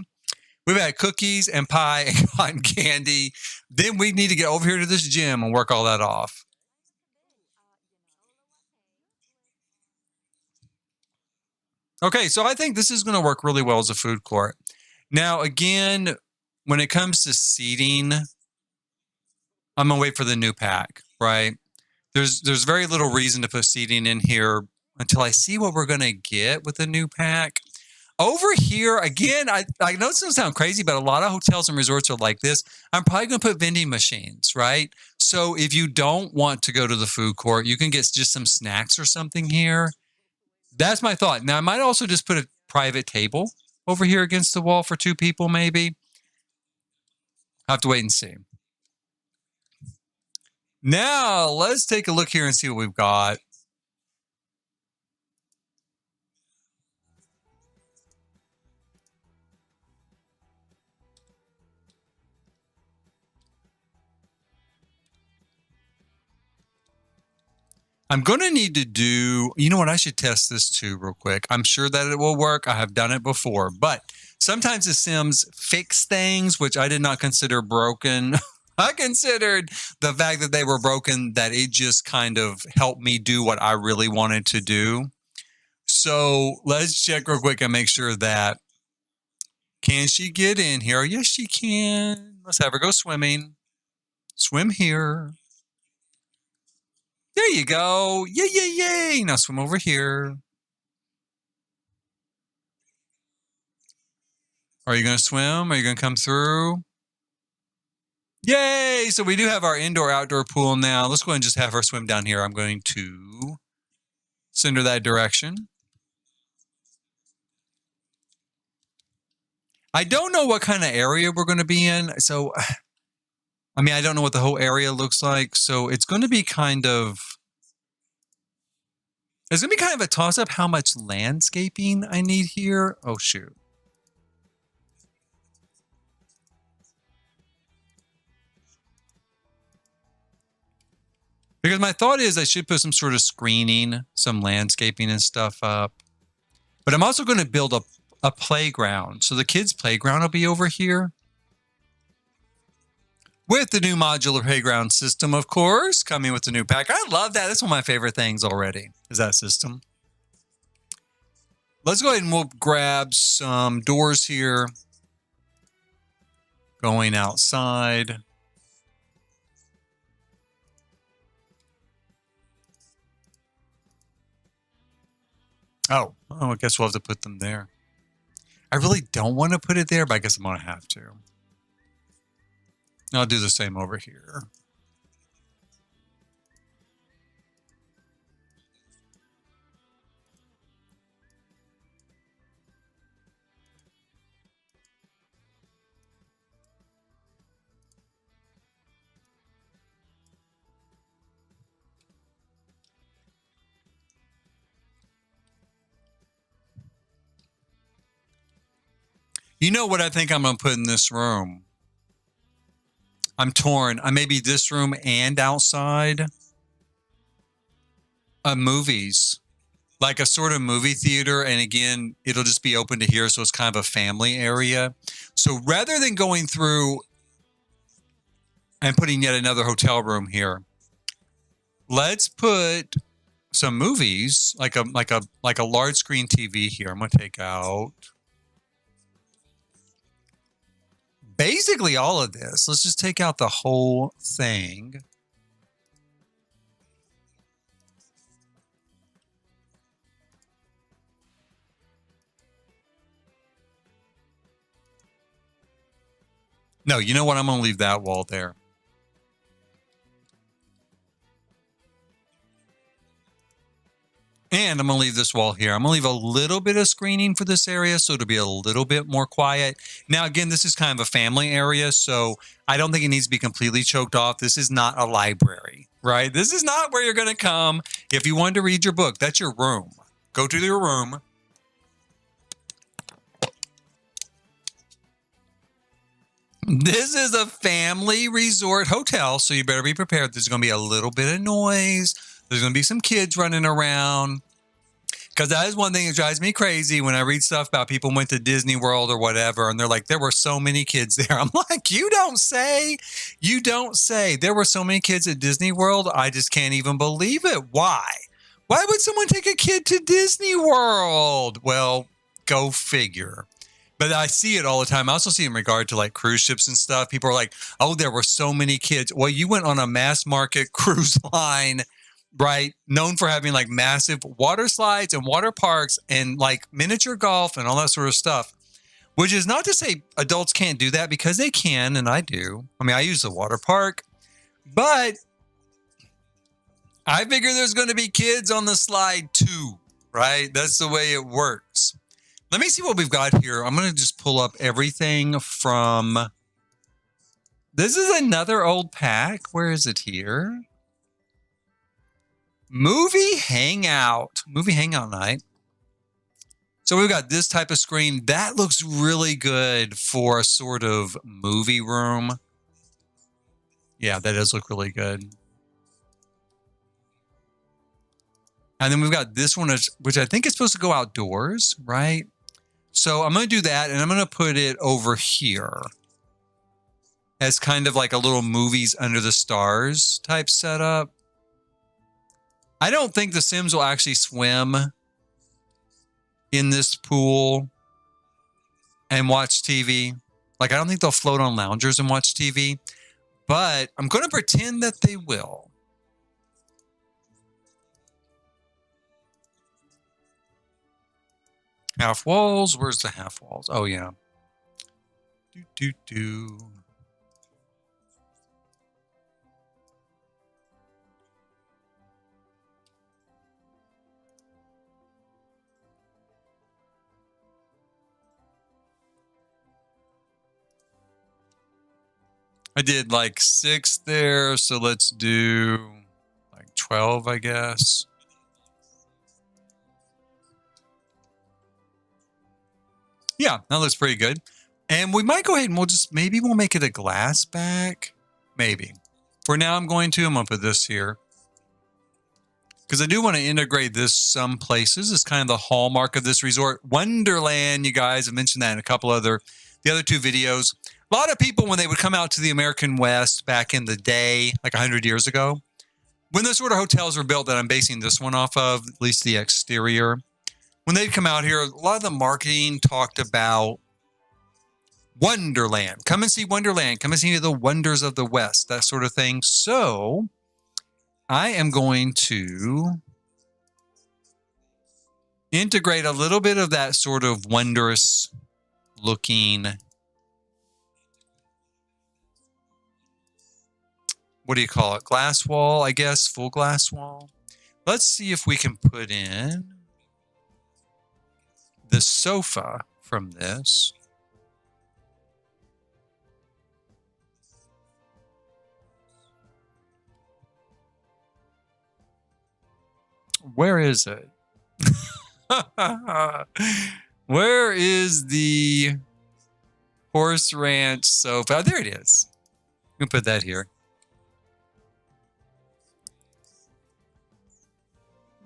We've had cookies and pie and cotton candy. Then we need to get over here to this gym and work all that off. Okay, so I think this is going to work really well as a food court. Now, again, when it comes to seating, I'm going to wait for the new pack, right? There's very little reason to put seating in here until I see what we're going to get with the new pack. Over here, again, I know it's going to sound crazy, but a lot of hotels and resorts are like this. I'm probably going to put vending machines, right? So if you don't want to go to the food court, you can get just some snacks or something here. That's my thought. Now, I might also just put a private table over here against the wall for 2 people, maybe. I'll have to wait and see. Now, let's take a look here and see what we've got. I'm going to need to do, you know what, I should test this too real quick. I'm sure that it will work. I have done it before, but sometimes the Sims fix things, which I did not consider broken. I considered the fact that they were broken, that it just kind of helped me do what I really wanted to do. So let's check real quick and make sure that, can she get in here? Yes, she can. Let's have her go swimming. Swim here. There you go. Yay, yay, yay. Now swim over here. Are you going to swim? Are you going to come through? Yay. So we do have our indoor-outdoor pool now. Let's go ahead and just have her swim down here. I'm going to send her that direction. I don't know what kind of area we're going to be in. So, I mean, I don't know what the whole area looks like. So it's going to be kind of, it's going to be kind of a toss-up how much landscaping I need here. Oh, shoot. Because my thought is I should put some sort of screening, some landscaping and stuff up. But I'm also going to build a playground. So the kids' playground will be over here. With the new modular playground system, of course, coming with the new pack. I love that. That's one of my favorite things already, is that system. Let's go ahead and we'll grab some doors here. Going outside. Oh, I guess we'll have to put them there. I really don't want to put it there, but I guess I'm going to have to. I'll do the same over here. You know what I think I'm going to put in this room? I'm torn. Maybe this room and outside. Movies. Like a sort of movie theater. And again, it'll just be open to here. So it's kind of a family area. So rather than going through and putting yet another hotel room here, let's put some movies, like a large screen TV here. I'm going to take out basically all of this. Let's just take out the whole thing. No, you know what? I'm going to leave that wall there. And I'm going to leave this wall here. I'm going to leave a little bit of screening for this area so it'll be a little bit more quiet. Now, again, this is kind of a family area, so I don't think it needs to be completely choked off. This is not a library, right? This is not where you're going to come if you wanted to read your book. That's your room. Go to your room. This is a family resort hotel, so you better be prepared. There's going to be a little bit of noise. There's going to be some kids running around. Because that is one thing that drives me crazy when I read stuff about people went to Disney World or whatever, and they're like, there were so many kids there. I'm like, you don't say. You don't say. There were so many kids at Disney World. I just can't even believe it. Why? Why would someone take a kid to Disney World? Well, go figure. But I see it all the time. I also see it in regard to like cruise ships and stuff. People are like, oh, there were so many kids. Well, you went on a mass market cruise line, right? Known for having like massive water slides and water parks and like miniature golf and all that sort of stuff, which is not to say adults can't do that, because they can. And I do. I mean, I use the water park, but I figure there's going to be kids on the slide too, right? That's the way it works. Let me see what we've got here. I'm going to just pull up everything from... This is another old pack. Where is it here? Movie Hangout. Movie Hangout night. So we've got this type of screen. That looks really good for a sort of movie room. Yeah, that does look really good. And then we've got this one, which I think is supposed to go outdoors, right? So I'm going to do that, and I'm going to put it over here as kind of like a little movies under the stars type setup. I don't think the Sims will actually swim in this pool and watch TV. Like, I don't think they'll float on loungers and watch TV, but I'm going to pretend that they will. Half walls. Where's the half walls? Oh, yeah. I did like 6 there, so let's do like 12, I guess. Yeah, that looks pretty good. And we might go ahead and maybe we'll make it a glass back. Maybe. For now, I'm going to put this here. Because I do want to integrate this some places. It's kind of the hallmark of this resort. Wonderland, you guys. I mentioned that in a couple the other 2 videos. A lot of people, when they would come out to the American West back in the day, like 100 years ago, when those sort of hotels were built that I'm basing this one off of, at least the exterior, when they'd come out here, a lot of the marketing talked about Wonderland. Come and see Wonderland. Come and see the wonders of the West, that sort of thing. So I am going to integrate a little bit of that sort of wondrous looking, what do you call it? Glass wall, I guess, full glass wall. Let's see if we can put in the sofa from this. Where is it? Where is the horse ranch sofa? Oh, there it is. We can put that here.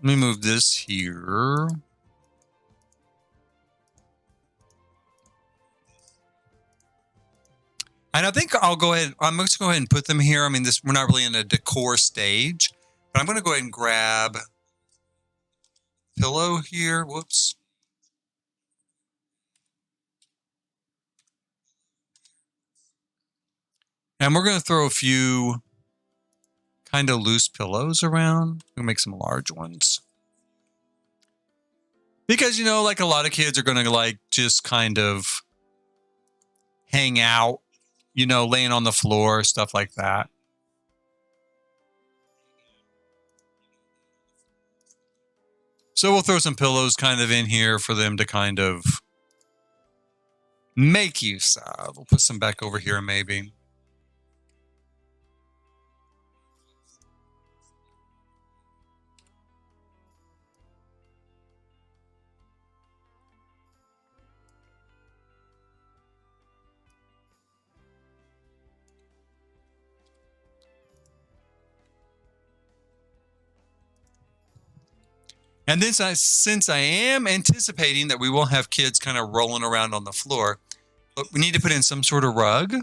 Let me move this here. And I think I'm just going to go ahead and put them here. I mean, we're not really in a decor stage, but I'm going to go ahead and grab pillow here. Whoops. And we're going to throw a few kind of loose pillows around. We'll make some large ones. Because, you know, like a lot of kids are going to like just kind of hang out, you know, laying on the floor, stuff like that. So we'll throw some pillows kind of in here for them to kind of make use of. We'll put some back over here maybe. And then since I am anticipating that we will have kids kind of rolling around on the floor, we need to put in some sort of rug.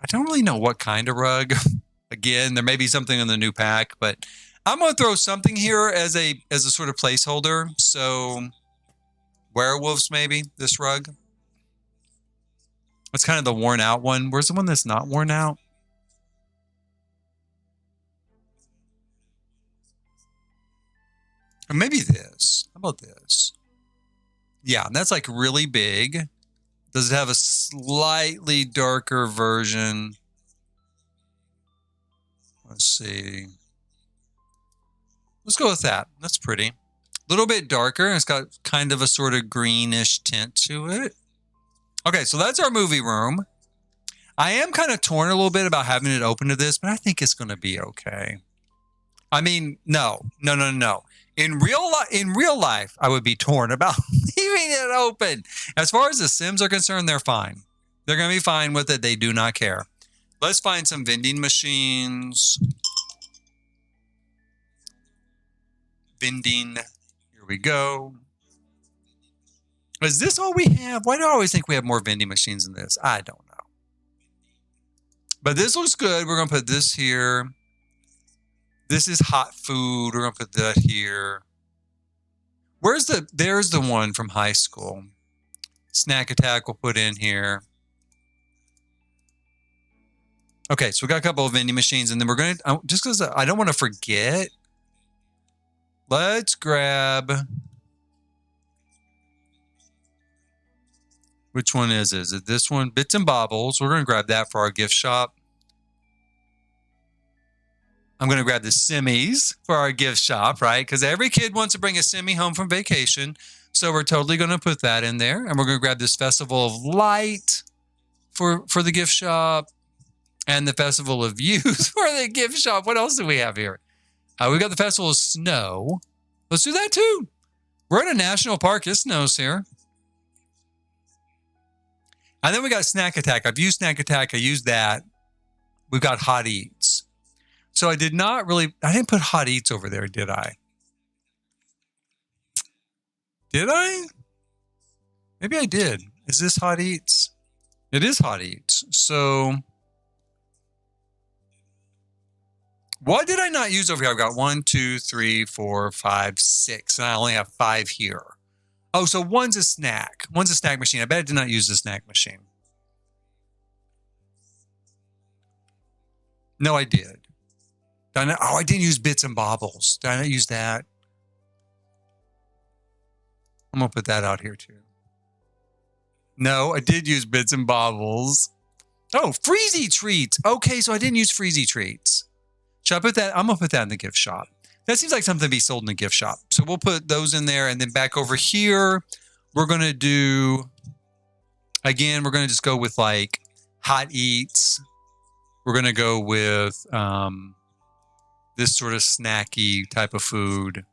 I don't really know what kind of rug. Again, there may be something in the new pack, but I'm going to throw something here as a sort of placeholder. So werewolves, maybe, this rug. It's kind of the worn out one. Where's the one that's not worn out? Or maybe this. How about this? Yeah, that's like really big. Does it have a slightly darker version? Let's see. Let's go with that. That's pretty. A little bit darker. It's got kind of a sort of greenish tint to it. Okay, so that's our movie room. I am kind of torn a little bit about having it open to this, but I think it's going to be okay. I mean, no. In real life, I would be torn about leaving it open. As far as the Sims are concerned, they're fine. They're going to be fine with it. They do not care. Let's find some vending machines. Vending. Here we go. Is this all we have? Why do I always think we have more vending machines than this? I don't know. But this looks good. We're going to put this here. This is hot food. We're going to put that here. There's the one from high school. Snack Attack we'll put in here. Okay, so we got a couple of vending machines, and then we're going to, just because I don't want to forget, let's grab, which one is it? Is it this one? Bits and Bobbles. We're going to grab that for our gift shop. I'm going to grab the Simmies for our gift shop, right? Because every kid wants to bring a Simmy home from vacation. So we're totally going to put that in there. And we're going to grab this Festival of Light for the gift shop. And the Festival of Youth for the gift shop. What else do we have here? We got the Festival of Snow. Let's do that too. We're in a national park. It snows here. And then we got Snack Attack. I've used Snack Attack. I used that. We've got Hot Eats. So I didn't put Hot Eats over there, did I? Did I? Maybe I did. Is this Hot Eats? It is Hot Eats. So what did I not use over here? I've got 1, 2, 3, 4, 5, 6, and I only have 5 here. Oh, so one's a snack. One's a snack machine. I bet I did not use the snack machine. No, I did. I didn't use Bits and Bobbles. Did I not use that? I'm going to put that out here too. No, I did use Bits and Bobbles. Oh, Freezy Treats. Okay, so I didn't use Freezy Treats. Should I put that? I'm going to put that in the gift shop. That seems like something to be sold in the gift shop. So we'll put those in there. And then back over here, we're going to do, again, we're going to just go with like Hot Eats. We're going to go with this sort of snacky type of food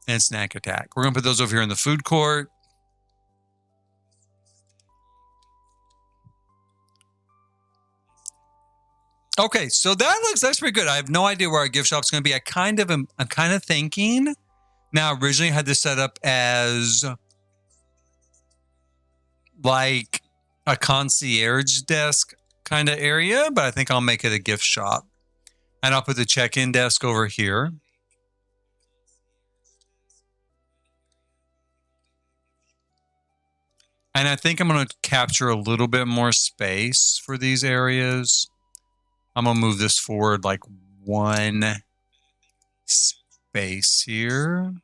and Snack Attack. We're going to put those over here in the food court. Okay, so that's pretty good. I have no idea where our gift shop's going to be. I'm kind of thinking. Now, originally I had this set up as like a concierge desk kind of area, but I think I'll make it a gift shop. And I'll put the check-in desk over here. And I think I'm going to capture a little bit more space for these areas. I'm going to move this forward like one space here.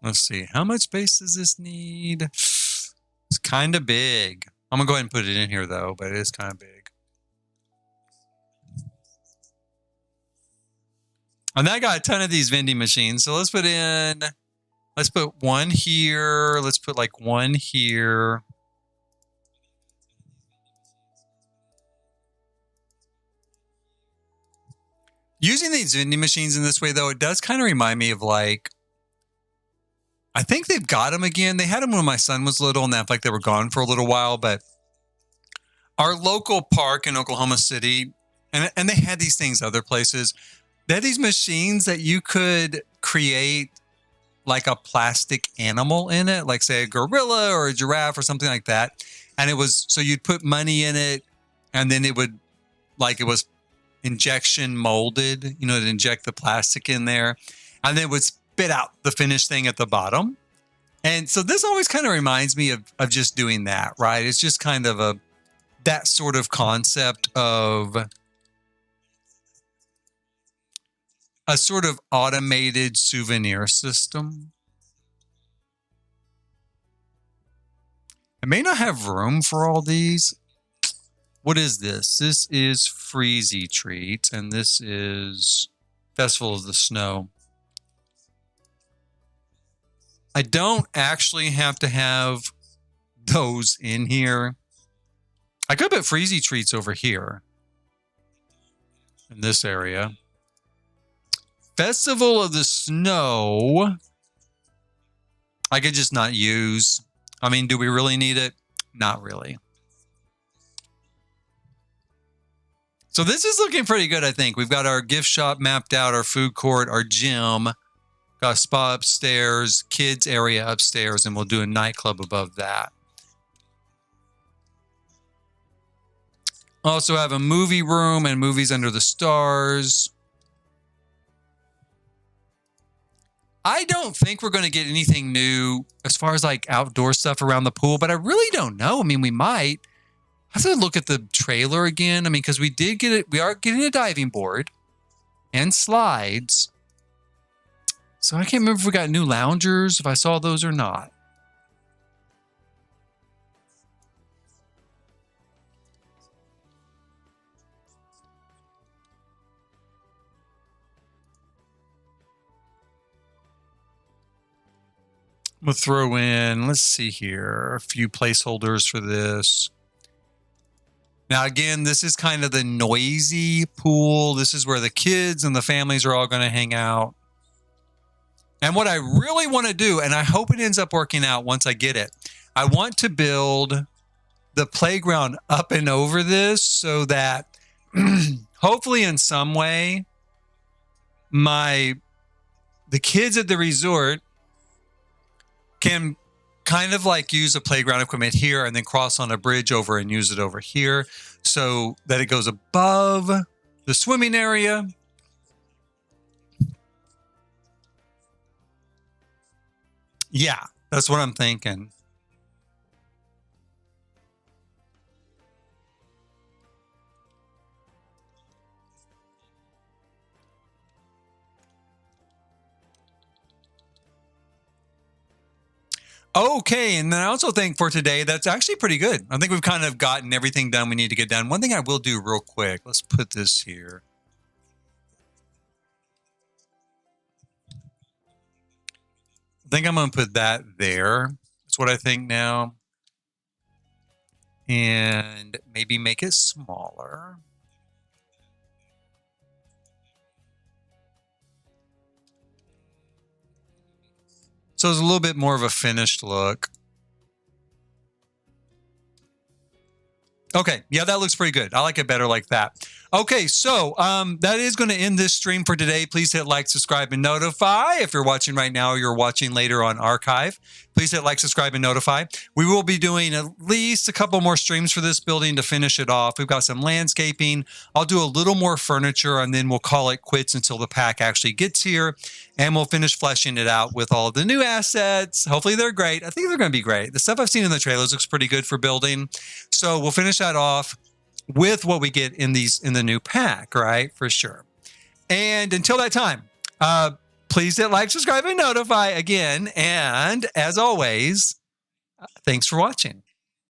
Let's see. How much space does this need? It's kind of big. I'm going to go ahead and put it in here, though, but it is kind of big. And I got a ton of these vending machines. So let's put one here. Let's put like one here. Using these vending machines in this way, though, it does kind of remind me of like, I think they've got them again. They had them when my son was little, and I feel like they were gone for a little while. But our local park in Oklahoma City, and they had these things other places. They had these machines that you could create like a plastic animal in it, like say a gorilla or a giraffe or something like that. And it was, so you'd put money in it, and then it would, like it was injection molded, you know, to inject the plastic in there, and then it would spit out the finished thing at the bottom. And so this always kind of reminds me of just doing that, right? It's just kind of that sort of concept of a sort of automated souvenir system. I may not have room for all these. What is this? This is Freezy Treats, and this is Festival of the Snow. I don't actually have to have those in here. I could put Freezy Treats over here in this area. Festival of the Snow, I could just not use. I mean, do we really need it? Not really. So this is looking pretty good, I think. We've got our gift shop mapped out, our food court, our gym, got a spa upstairs, kids area upstairs, and we'll do a nightclub above that. Also have a movie room and movies under the stars. I don't think we're going to get anything new as far as like outdoor stuff around the pool, but I really don't know. I mean, we might. I have to look at the trailer again. I mean, because we did get it. We are getting a diving board and slides. So I can't remember if we got new loungers, if I saw those or not. We'll throw in, let's see here, a few placeholders for this. Now, again, this is kind of the noisy pool. This is where the kids and the families are all going to hang out. And what I really want to do, and I hope it ends up working out once I get it, I want to build the playground up and over this so that hopefully in some way the kids at the resort can kind of like use a playground equipment here and then cross on a bridge over and use it over here so that it goes above the swimming area. Yeah, that's what I'm thinking. Okay, and then I also think for today, that's actually pretty good. I think we've kind of gotten everything done we need to get done. One thing I will do real quick, let's put this here. I think I'm going to put that there. That's what I think now. And maybe make it smaller. So it's a little bit more of a finished look. Okay, yeah, that looks pretty good. I like it better like that. Okay, so that is going to end this stream for today. Please hit like, subscribe, and notify. If you're watching right now or you're watching later on archive, please hit like, subscribe, and notify. We will be doing at least a couple more streams for this building to finish it off. We've got some landscaping. I'll do a little more furniture, and then we'll call it quits until the pack actually gets here, and we'll finish fleshing it out with all of the new assets. Hopefully they're great. I think they're going to be great. The stuff I've seen in the trailers looks pretty good for building. So we'll finish that off with what we get in the new pack, right? For sure. And until that time, please hit like, subscribe, and notify again. And as always, thanks for watching.